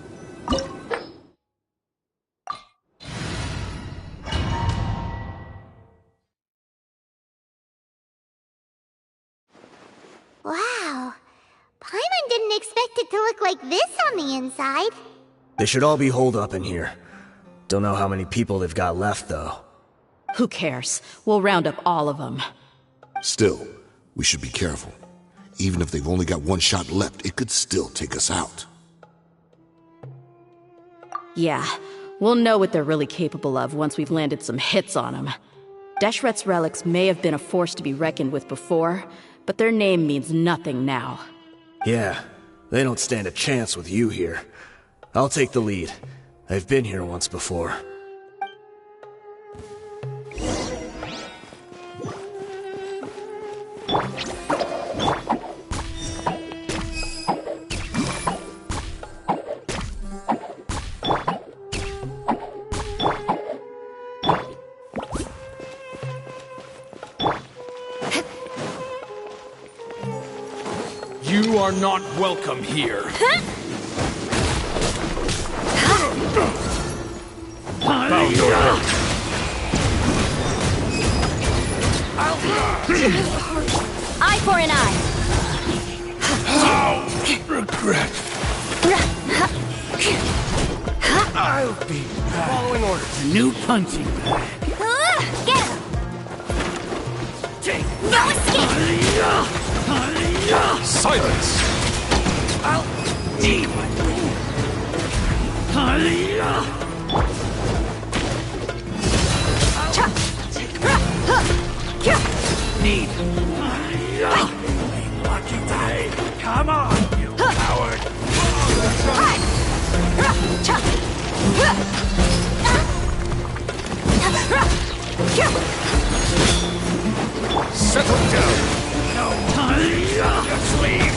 Wow. Paimon didn't expect it to look like this on the inside. They should all be holed up in here. Don't know how many people they've got left, though. Who cares? We'll round up all of them. Still, we should be careful. Even if they've only got one shot left, it could still take us out. Yeah, we'll know what they're really capable of once we've landed some hits on them. Deshret's relics may have been a force to be reckoned with before, but their name means nothing now. Yeah, they don't stand a chance with you here. I'll take the lead. I've been here once before. You are not welcome here. Bow your head. Eye for an eye. Regret. I'll be back. Following orders. New punching bag. Get him! No escape! Silence! I'll need my need lucky day. Come on, you coward! Settle down! No, just leave.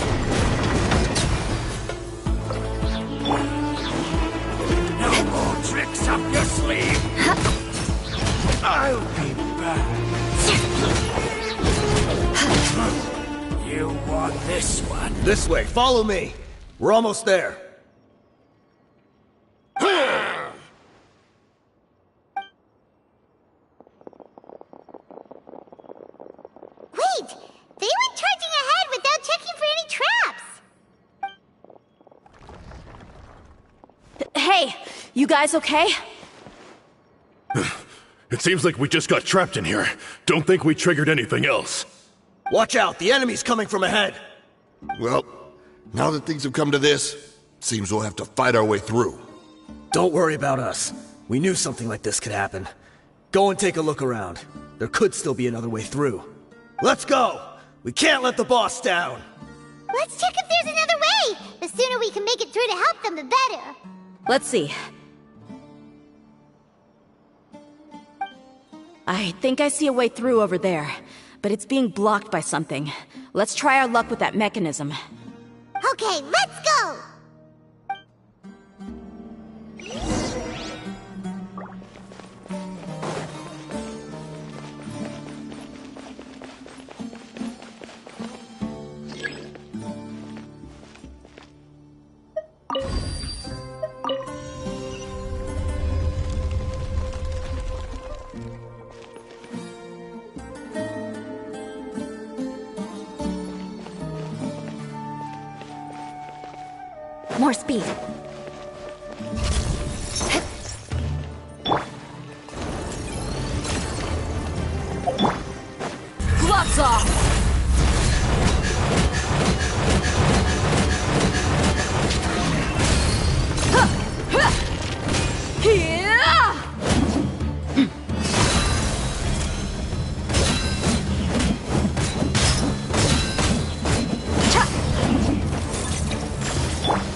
No more tricks up your sleeve. I'll be back. You want this one? This way, follow me. We're almost there. You guys okay? It seems like we just got trapped in here. Don't think we triggered anything else. Watch out, the enemy's coming from ahead! Well, now that things have come to this, seems we'll have to fight our way through. Don't worry about us. We knew something like this could happen. Go and take a look around. There could still be another way through. Let's go! We can't let the boss down! Let's check if there's another way! The sooner we can make it through to help them, the better. Let's see. I think I see a way through over there, but it's being blocked by something. Let's try our luck with that mechanism. Okay, let's go! More speed. Gloves off!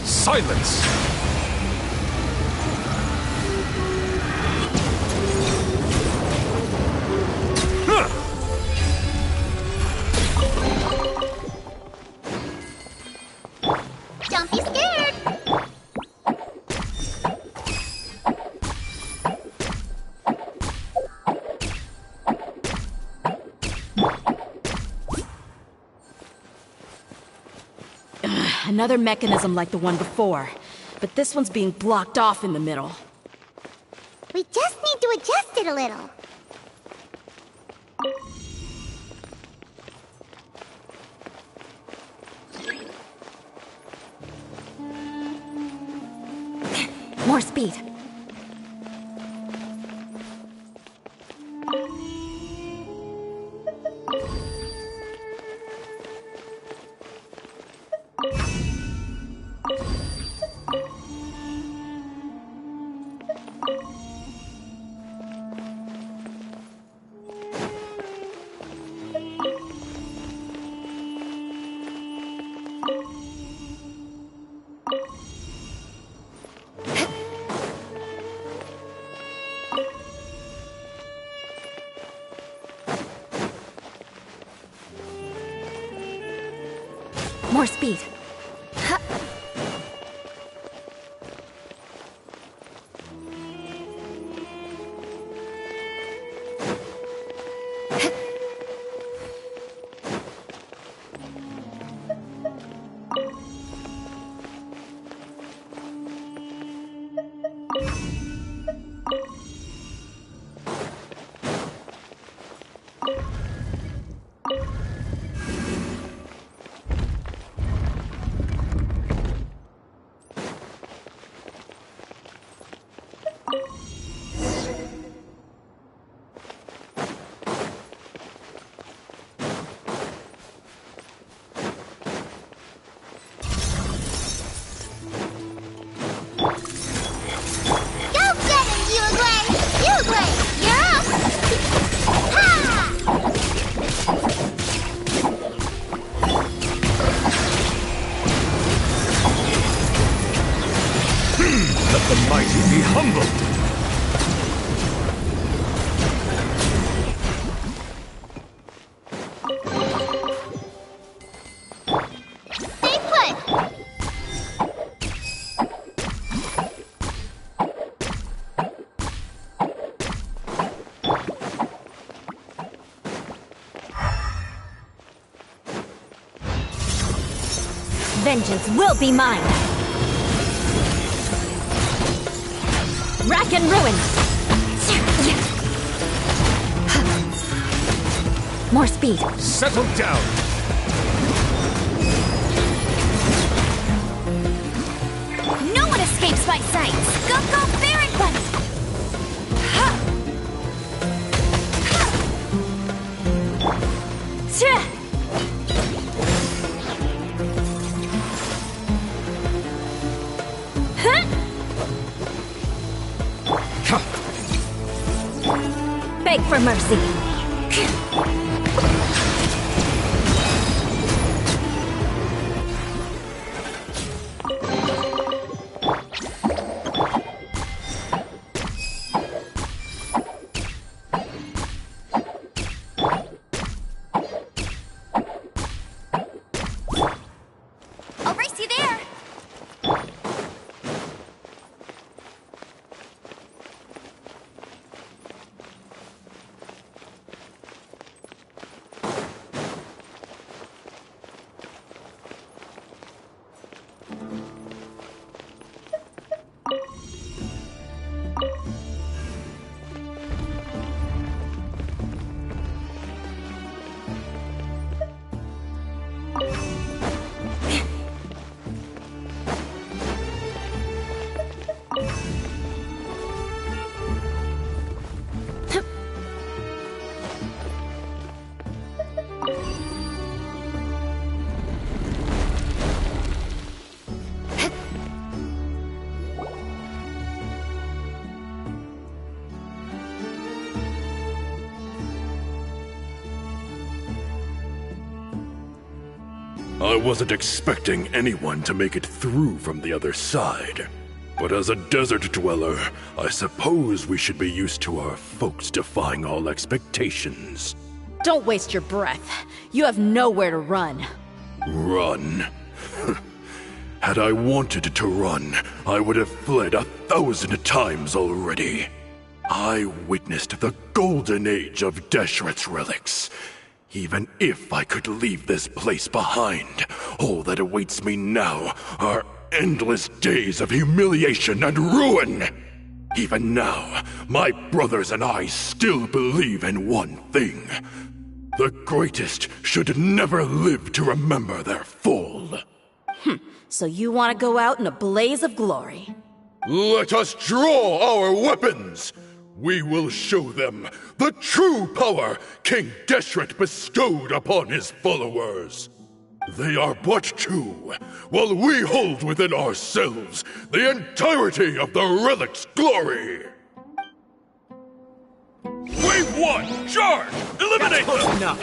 Silence! Don't be scared! Another mechanism like the one before, but this one's being blocked off in the middle. We just need to adjust it a little. More speed. More speed. Let the mighty be humbled! Stay put! Vengeance will be mine! Rack and ruin! More speed. Settle down! No one escapes! escapes my sight. Go, Baron Bunny! Beg for mercy. I'll race you there! I wasn't expecting anyone to make it through from the other side. But as a desert dweller, I suppose we should be used to our folks defying all expectations. Don't waste your breath. You have nowhere to run. Run? Had I wanted to run, I would have fled 1,000 times already. I witnessed the golden age of Deshret's relics. Even if I could leave this place behind, all that awaits me now are endless days of humiliation and ruin. Even now, my brothers and I still believe in one thing. The greatest should never live to remember their fall. So you want to go out in a blaze of glory? Let us draw our weapons! We will show them the true power King Deshret bestowed upon his followers. They are but two, while we hold within ourselves the entirety of the relic's glory. Wave one, charge! Eliminate them! Enough.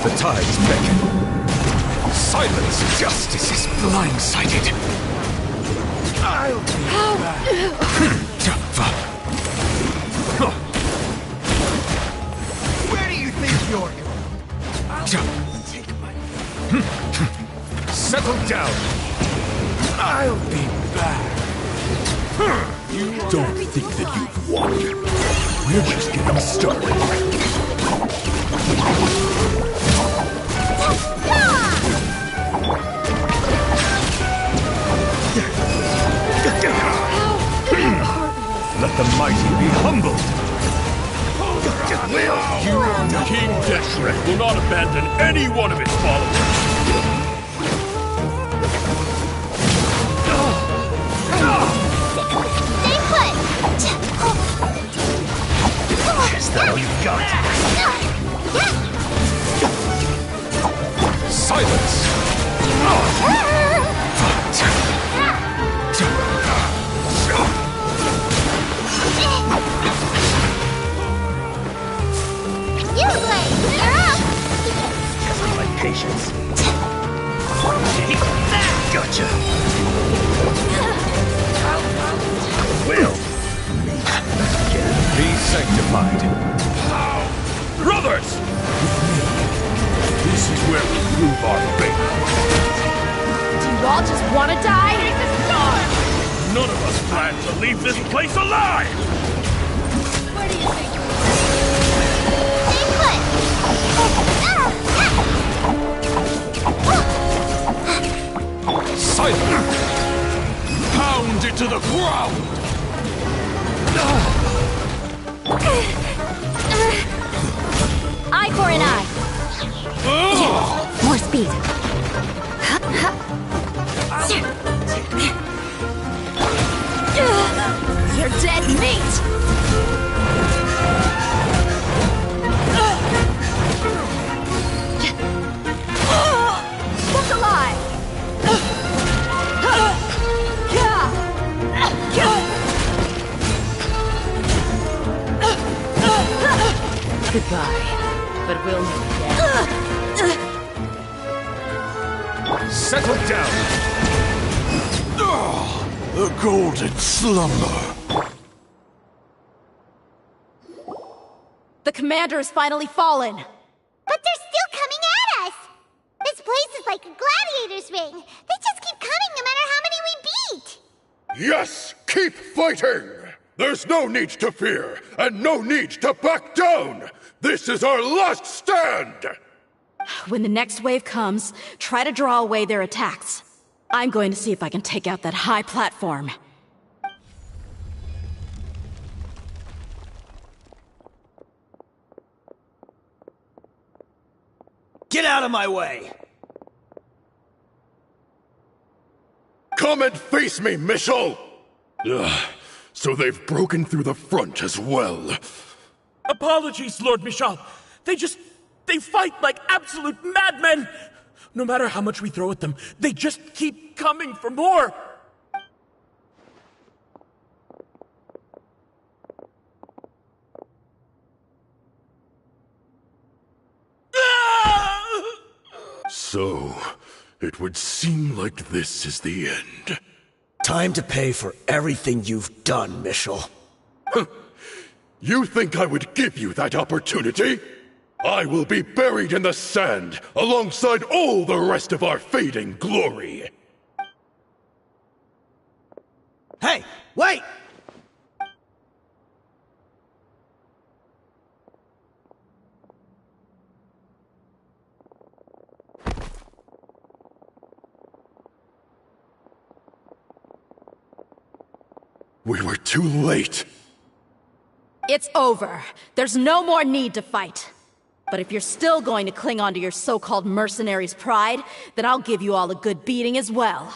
The tides beckon. Silence! Justice is blindsided. I'll be back. Where do you think you're going? I'll take my... Settle down. I'll be back. You don't think that you've won. We're just getting started. Let the mighty be humbled. King Deshret will not abandon any one of his followers. Stay put! Is that all you've got? Silence! You play! You're up! Test my patience. Gotcha. Will. Be sanctified. Brothers! This is where we prove our faith. Do you all just want to die? None of us plan to leave this place alive! Where do you think? Stay put! Silence! Pound it to the ground! Eye for an eye. More speed. You're dead meat! Look alive! Goodbye, but we'll meet again. Settle down! The golden slumber. The commander has finally fallen! But they're still coming at us! This place is like a gladiator's ring. They just keep coming no matter how many we beat! Yes, keep fighting! There's no need to fear, and no need to back down! This is our last stand! When the next wave comes, try to draw away their attacks. I'm going to see if I can take out that high platform. Get out of my way! Come and face me, Michel! Ugh, so they've broken through the front as well. Apologies, Lord Michal. They fight like absolute madmen! No matter how much we throw at them, they just keep coming for more! So, it would seem like this is the end. Time to pay for everything you've done, Michel. You think I would give you that opportunity? I will be buried in the sand alongside all the rest of our fading glory. Hey, wait! We were too late. It's over. There's no more need to fight. But if you're still going to cling on to your so-called mercenary's pride, then I'll give you all a good beating as well.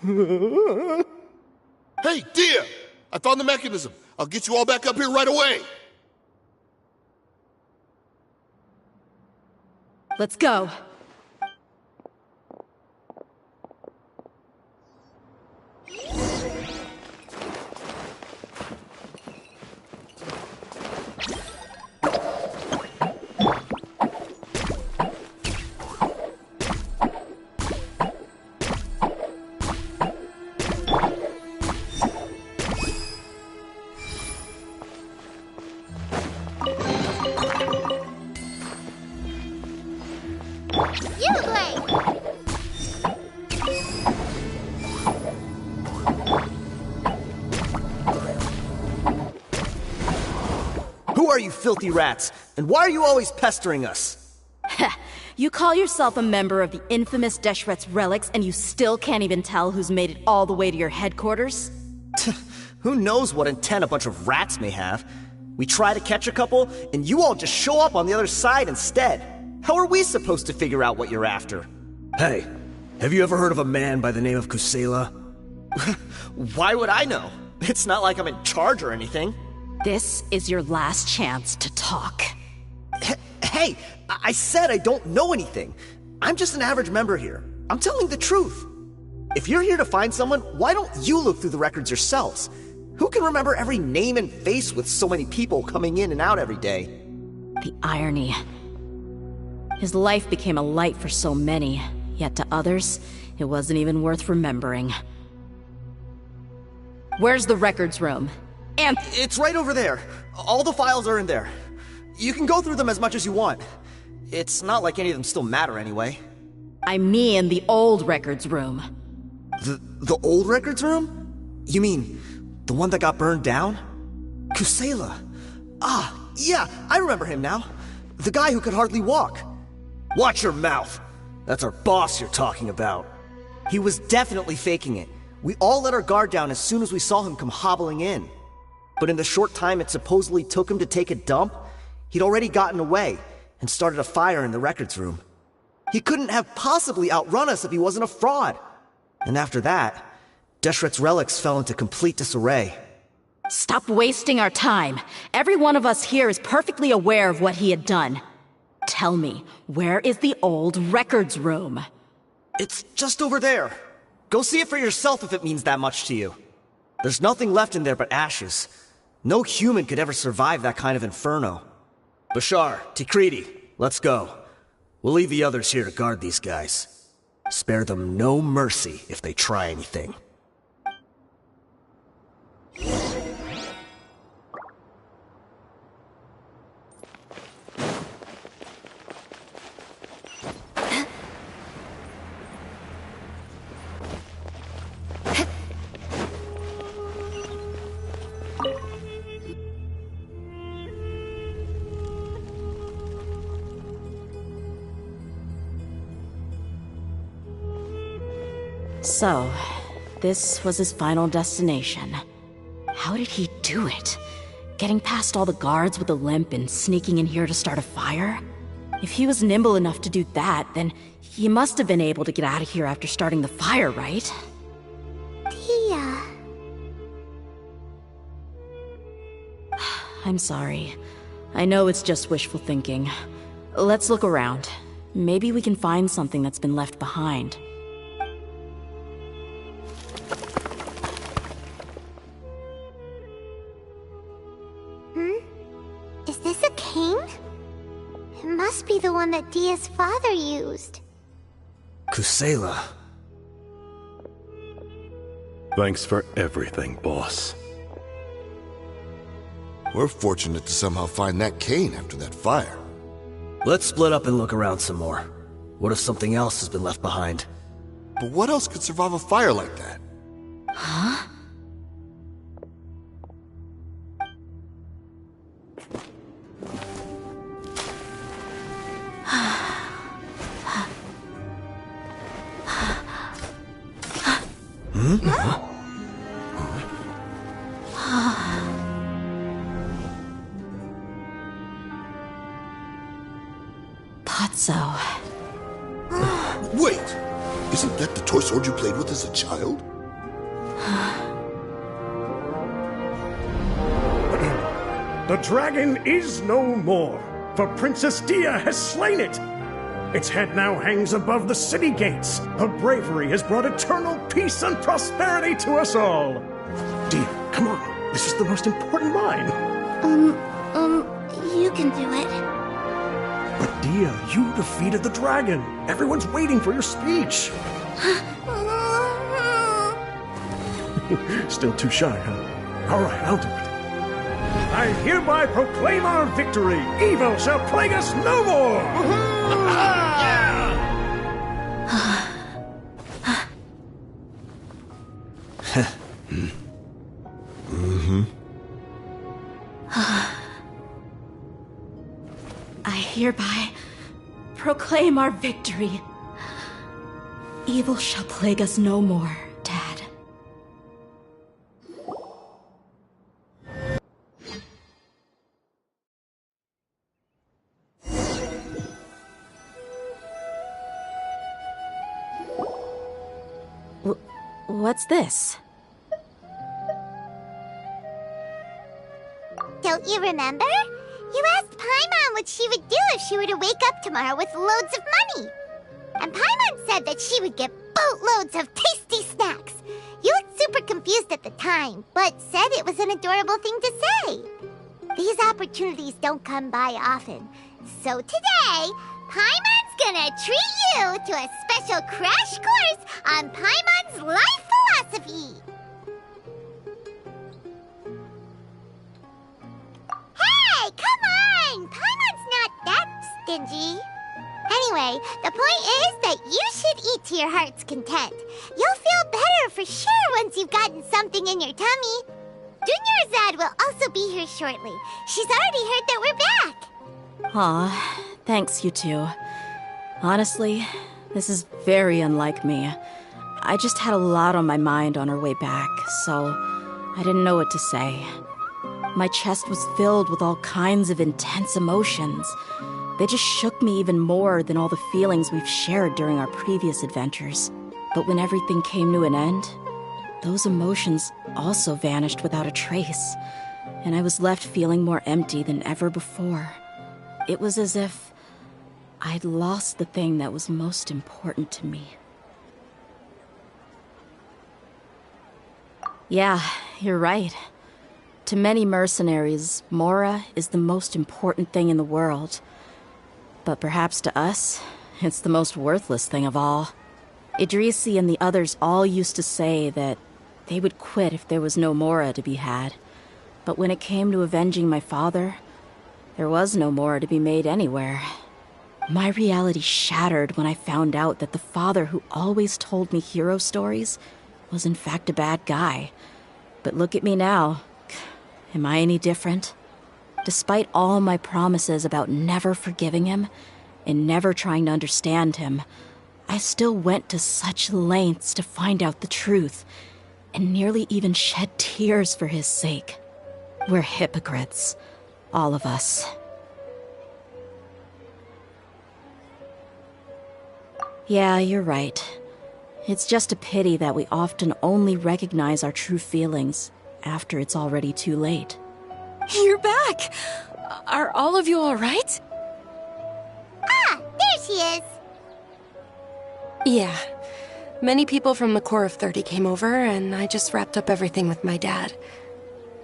Hey, Dehya! I found the mechanism. I'll get you all back up here right away. Let's go. Who are you filthy rats? And why are you always pestering us? You call yourself a member of the infamous Deshret's relics, and you still can't even tell who's made it all the way to your headquarters? Who knows what intent a bunch of rats may have? We try to catch a couple, and you all just show up on the other side instead. How are we supposed to figure out what you're after? Hey, have you ever heard of a man by the name of Kusela? Why would I know? It's not like I'm in charge or anything. This is your last chance to talk. Hey, I said I don't know anything. I'm just an average member here. I'm telling the truth. If you're here to find someone, why don't you look through the records yourselves? Who can remember every name and face with so many people coming in and out every day? The irony. His life became a light for so many, yet to others, it wasn't even worth remembering. Where's the records room? And it's right over there. All the files are in there. You can go through them as much as you want. It's not like any of them still matter anyway. I mean the old records room. The old records room? You mean the one that got burned down? Kusela. Ah, yeah, I remember him now. The guy who could hardly walk. Watch your mouth. That's our boss you're talking about. He was definitely faking it. We all let our guard down as soon as we saw him come hobbling in. But in the short time it supposedly took him to take a dump, he'd already gotten away and started a fire in the records room. He couldn't have possibly outrun us if he wasn't a fraud. And after that, Deshret's relics fell into complete disarray. Stop wasting our time. Every one of us here is perfectly aware of what he had done. Tell me, where is the old records room? It's just over there. Go see it for yourself if it means that much to you. There's nothing left in there but ashes. No human could ever survive that kind of inferno. Bashar, Tikriti, let's go. We'll leave the others here to guard these guys. Spare them no mercy if they try anything. So, this was his final destination. How did he do it? Getting past all the guards with a limp and sneaking in here to start a fire? If he was nimble enough to do that, then he must have been able to get out of here after starting the fire, right? Dehya. I'm sorry. I know it's just wishful thinking. Let's look around. Maybe we can find something that's been left behind. Is this a cane? It must be the one that Dehya's father used. Kusela. Thanks for everything, boss. We're fortunate to somehow find that cane after that fire. Let's split up and look around some more. What if something else has been left behind? But what else could survive a fire like that? Huh? Potso. Wait! Isn't that the toy sword you played with as a child? The dragon is no more, for Princess Dehya has slain it. Its head now hangs above the city gates. Her bravery has brought eternal peace and prosperity to us all. Dehya, come on. This is the most important mine. You can do it. But Dehya, you defeated the dragon. Everyone's waiting for your speech. Still too shy, huh? All right, I'll do it. I hereby proclaim our victory. Evil shall plague us no more. I hereby proclaim our victory. Evil shall plague us no more, Dad. What's this? Don't you remember? You asked Paimon what she would do if she were to wake up tomorrow with loads of money. And Paimon said that she would get boatloads of tasty snacks. You looked super confused at the time, but said it was an adorable thing to say. These opportunities don't come by often. So today, Paimon's gonna treat you to a special crash course on Paimon's life philosophy. Hey, come on! Paimon's not that stingy. Anyway, the point is that you should eat to your heart's content. You'll feel better for sure once you've gotten something in your tummy. Dunyarzad will also be here shortly. She's already heard that we're back. Aw, thanks, you two. Honestly, this is very unlike me. I just had a lot on my mind on our way back, so I didn't know what to say. My chest was filled with all kinds of intense emotions. They just shook me even more than all the feelings we've shared during our previous adventures. But when everything came to an end, those emotions also vanished without a trace, and I was left feeling more empty than ever before. It was as if I'd lost the thing that was most important to me. Yeah, you're right. To many mercenaries, Mora is the most important thing in the world. But perhaps to us, it's the most worthless thing of all. Idrisi and the others all used to say that they would quit if there was no Mora to be had. But when it came to avenging my father, there was no Mora to be made anywhere. My reality shattered when I found out that the father who always told me hero stories was in fact a bad guy. But look at me now. Am I any different? Despite all my promises about never forgiving him and never trying to understand him, I still went to such lengths to find out the truth, and nearly even shed tears for his sake. We're hypocrites, all of us. Yeah, you're right. It's just a pity that we often only recognize our true feelings after it's already too late. You're back! Are all of you all right? Ah, there she is! Yeah. Many people from the Corps of 30 came over, and I just wrapped up everything with my dad.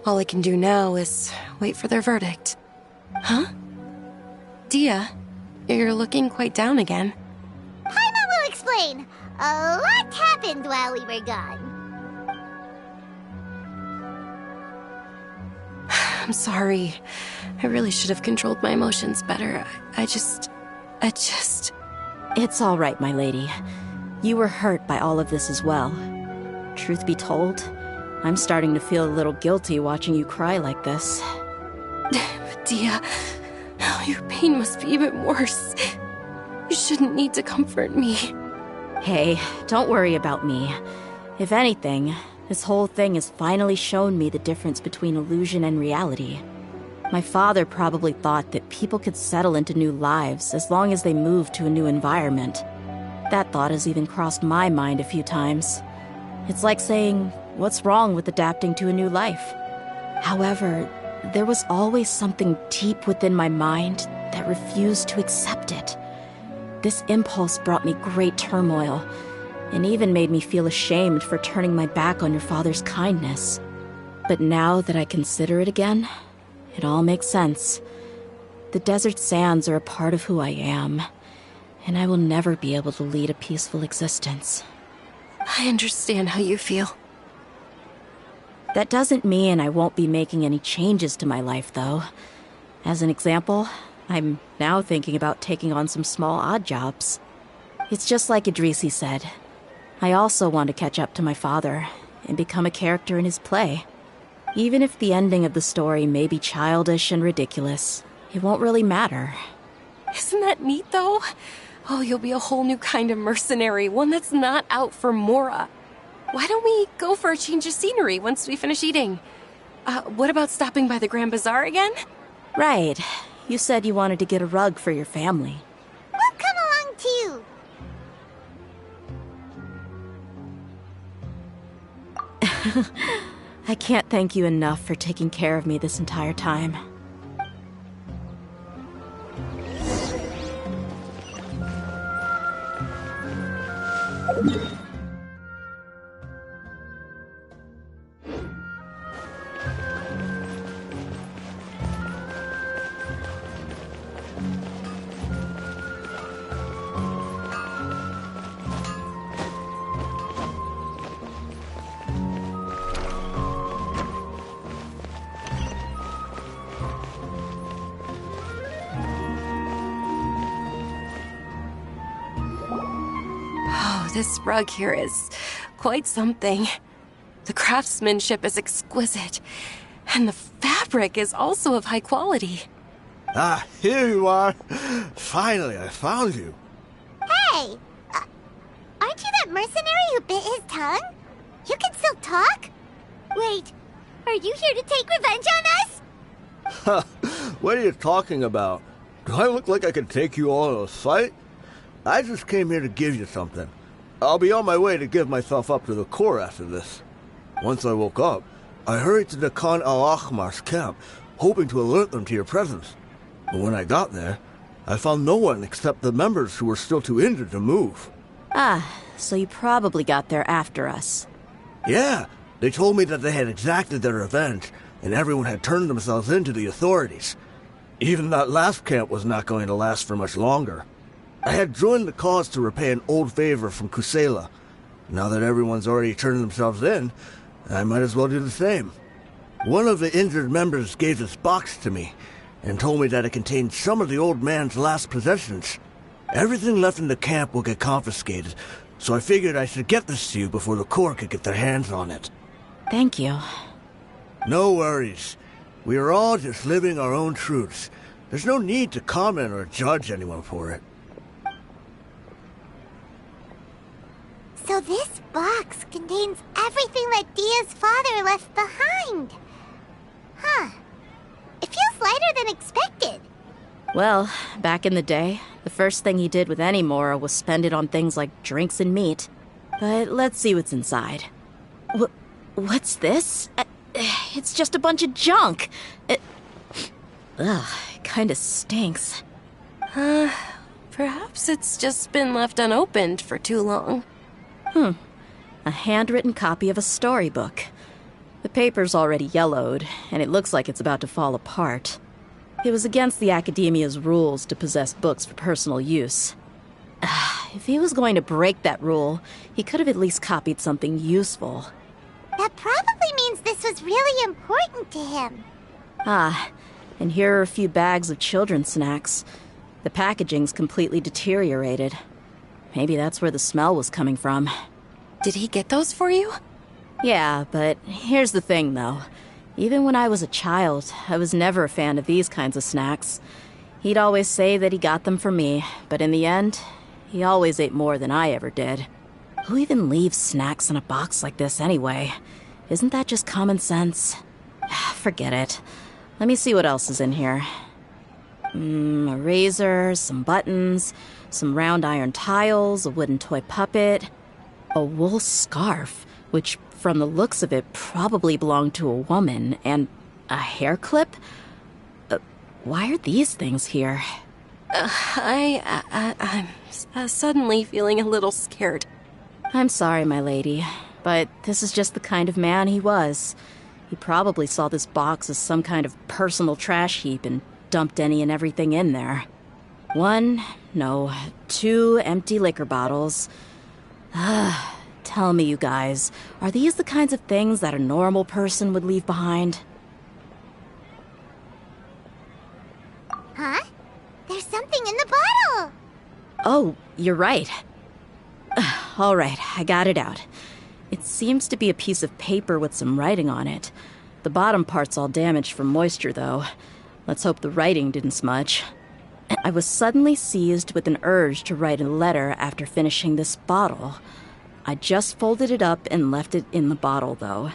All I can do now is wait for their verdict. Huh? Dehya, you're looking quite down again. Paimon will explain. A lot happened while we were gone. I'm sorry. I really should have controlled my emotions better. I just... It's all right, my lady. You were hurt by all of this as well. Truth be told, I'm starting to feel a little guilty watching you cry like this. But Dehya, your pain must be even worse. You shouldn't need to comfort me. Hey, don't worry about me. If anything, this whole thing has finally shown me the difference between illusion and reality. My father probably thought that people could settle into new lives as long as they moved to a new environment. That thought has even crossed my mind a few times. It's like saying, what's wrong with adapting to a new life? However, there was always something deep within my mind that refused to accept it. This impulse brought me great turmoil, and even made me feel ashamed for turning my back on your father's kindness. But now that I consider it again, it all makes sense. The desert sands are a part of who I am, and I will never be able to lead a peaceful existence. I understand how you feel. That doesn't mean I won't be making any changes to my life, though. As an example, I'm now thinking about taking on some small odd jobs. It's just like Idrisi said. I also want to catch up to my father and become a character in his play. Even if the ending of the story may be childish and ridiculous, it won't really matter. Isn't that neat, though? Oh, you'll be a whole new kind of mercenary, one that's not out for Mora. Why don't we go for a change of scenery once we finish eating? What about stopping by the Grand Bazaar again? Right. You said you wanted to get a rug for your family. We'll come along too. I can't thank you enough for taking care of me this entire time. This rug here is quite something. The craftsmanship is exquisite, and the fabric is also of high quality. Ah, here you are. Finally, I found you. Hey! Aren't you that mercenary who bit his tongue? You can still talk? Wait, are you here to take revenge on us? What are you talking about? Do I look like I could take you all in a fight? I just came here to give you something. I'll be on my way to give myself up to the Corps after this. Once I woke up, I hurried to the Khan al-Ahmar's camp, hoping to alert them to your presence. But when I got there, I found no one except the members who were still too injured to move. Ah, so you probably got there after us. Yeah, they told me that they had exacted their revenge, and everyone had turned themselves in to the authorities. Even that last camp was not going to last for much longer. I had joined the cause to repay an old favor from Kusela. Now that everyone's already turned themselves in, I might as well do the same. One of the injured members gave this box to me, and told me that it contained some of the old man's last possessions. Everything left in the camp will get confiscated, so I figured I should get this to you before the Corps could get their hands on it. Thank you. No worries. We are all just living our own truths. There's no need to comment or judge anyone for it. So this box contains everything that Dia's father left behind. Huh. It feels lighter than expected. Well, back in the day, the first thing he did with any Mora was spend it on things like drinks and meat. But let's see what's inside. What's this? It's just a bunch of junk. It kinda stinks. Perhaps it's just been left unopened for too long. A handwritten copy of a storybook. The paper's already yellowed, and it looks like it's about to fall apart. It was against the Academia's rules to possess books for personal use. If he was going to break that rule, he could have at least copied something useful. That probably means this was really important to him. And here are a few bags of children's snacks. The packaging's completely deteriorated. Maybe that's where the smell was coming from. Did he get those for you? Yeah, but here's the thing, though. Even when I was a child, I was never a fan of these kinds of snacks. He'd always say that he got them for me, but in the end, he always ate more than I ever did. Who even leaves snacks in a box like this anyway? Isn't that just common sense? Forget it. Let me see what else is in here. A razor, some buttons, some round iron tiles, a wooden toy puppet, a wool scarf, which, from the looks of it, probably belonged to a woman, and a hair clip? Why are these things here? I'm suddenly feeling a little scared. I'm sorry, my lady, but this is just the kind of man he was. He probably saw this box as some kind of personal trash heap and dumped any and everything in there. 2 empty liquor bottles. Tell me, you guys, are these the kinds of things that a normal person would leave behind? Huh? There's something in the bottle! Oh, you're right. All right, I got it out. It seems to be a piece of paper with some writing on it. The bottom part's all damaged from moisture, though. Let's hope the writing didn't smudge. I was suddenly seized with an urge to write a letter after finishing this bottle. I just folded it up and left it in the bottle, though.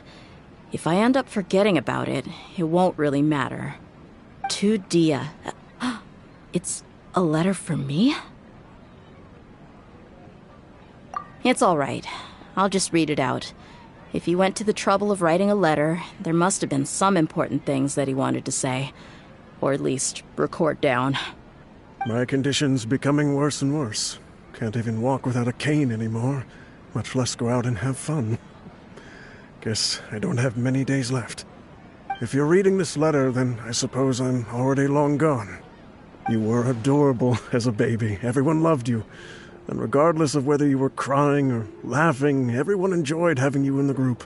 If I end up forgetting about it, it won't really matter. To Dia. It's a letter for me? It's all right. I'll just read it out. If he went to the trouble of writing a letter, there must have been some important things that he wanted to say. Or at least record down. My condition's becoming worse and worse. Can't even walk without a cane anymore, much less go out and have fun. Guess I don't have many days left. If you're reading this letter, then I suppose I'm already long gone. You were adorable as a baby. Everyone loved you. And regardless of whether you were crying or laughing, everyone enjoyed having you in the group.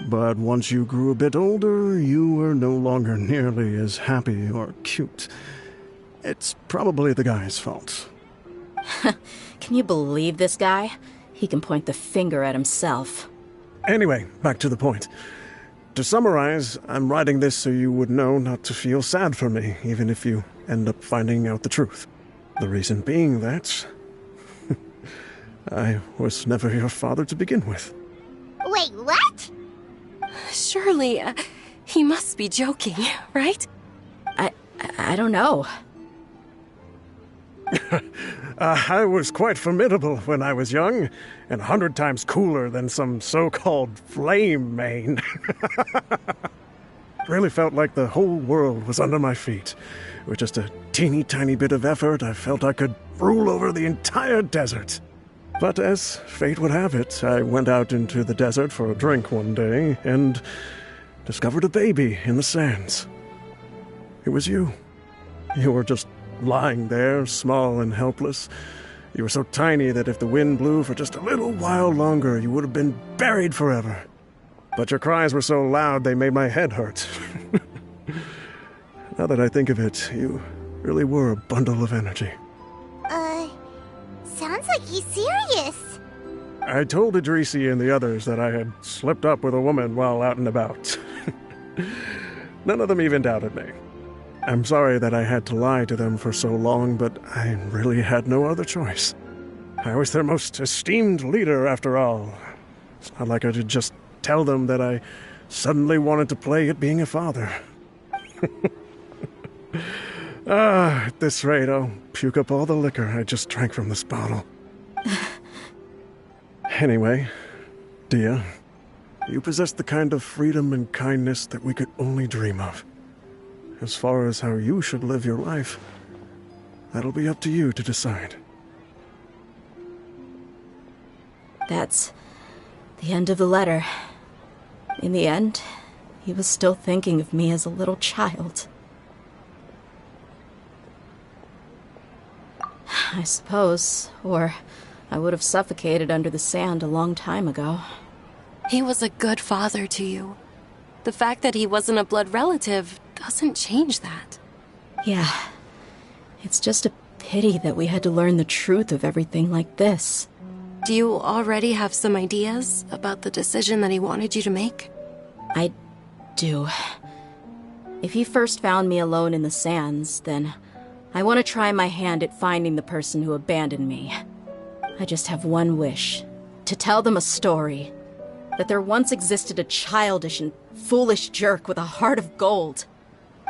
But once you grew a bit older, you were no longer nearly as happy or cute. It's probably the guy's fault. Can you believe this guy? He can point the finger at himself. Anyway, back to the point. To summarize, I'm writing this so you would know not to feel sad for me, even if you end up finding out the truth. The reason being that I was never your father to begin with. Wait, what? Surely, he must be joking, right? I don't know. I was quite formidable when I was young, and 100 times cooler than some so-called flame main. Really felt like the whole world was under my feet. With just a teeny tiny bit of effort, I felt I could rule over the entire desert. But as fate would have it, I went out into the desert for a drink one day and discovered a baby in the sands. It was you. You were just lying there, small and helpless. You were so tiny that if the wind blew for just a little while longer, you would have been buried forever. But your cries were so loud they made my head hurt. Now that I think of it, you really were a bundle of energy. Sounds like he's serious. I told Idrisi and the others that I had slipped up with a woman while out and about. None of them even doubted me. I'm sorry that I had to lie to them for so long, but I really had no other choice. I was their most esteemed leader, after all. It's not like I could just tell them that I suddenly wanted to play at being a father. At this rate, I'll puke up all the liquor I just drank from this bottle. Anyway, Dehya, you possess the kind of freedom and kindness that we could only dream of. As far as how you should live your life, that'll be up to you to decide. That's the end of the letter. In the end, he was still thinking of me as a little child. I suppose, or I would have suffocated under the sand a long time ago. He was a good father to you. The fact that he wasn't a blood relative doesn't change that. Yeah. It's just a pity that we had to learn the truth of everything like this. Do you already have some ideas about the decision that he wanted you to make? I do. If he first found me alone in the sands, then I want to try my hand at finding the person who abandoned me. I just have one wish. To tell them a story. That there once existed a childish and foolish jerk with a heart of gold.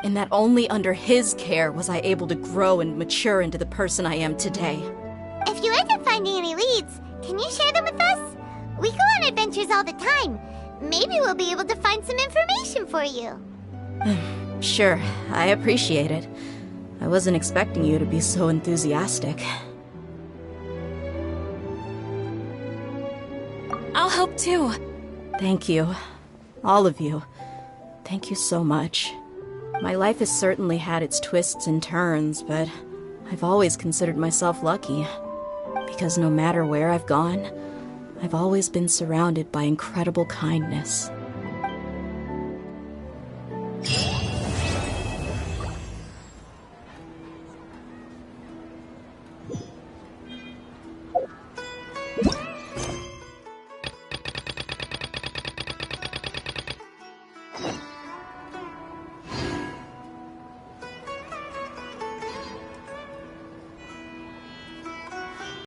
And that only under his care was I able to grow and mature into the person I am today. If you end up finding any leads, can you share them with us? We go on adventures all the time. Maybe we'll be able to find some information for you. Sure, I appreciate it. I wasn't expecting you to be so enthusiastic. I'll help too. Thank you. All of you. Thank you so much. My life has certainly had its twists and turns, but I've always considered myself lucky. Because no matter where I've gone, I've always been surrounded by incredible kindness.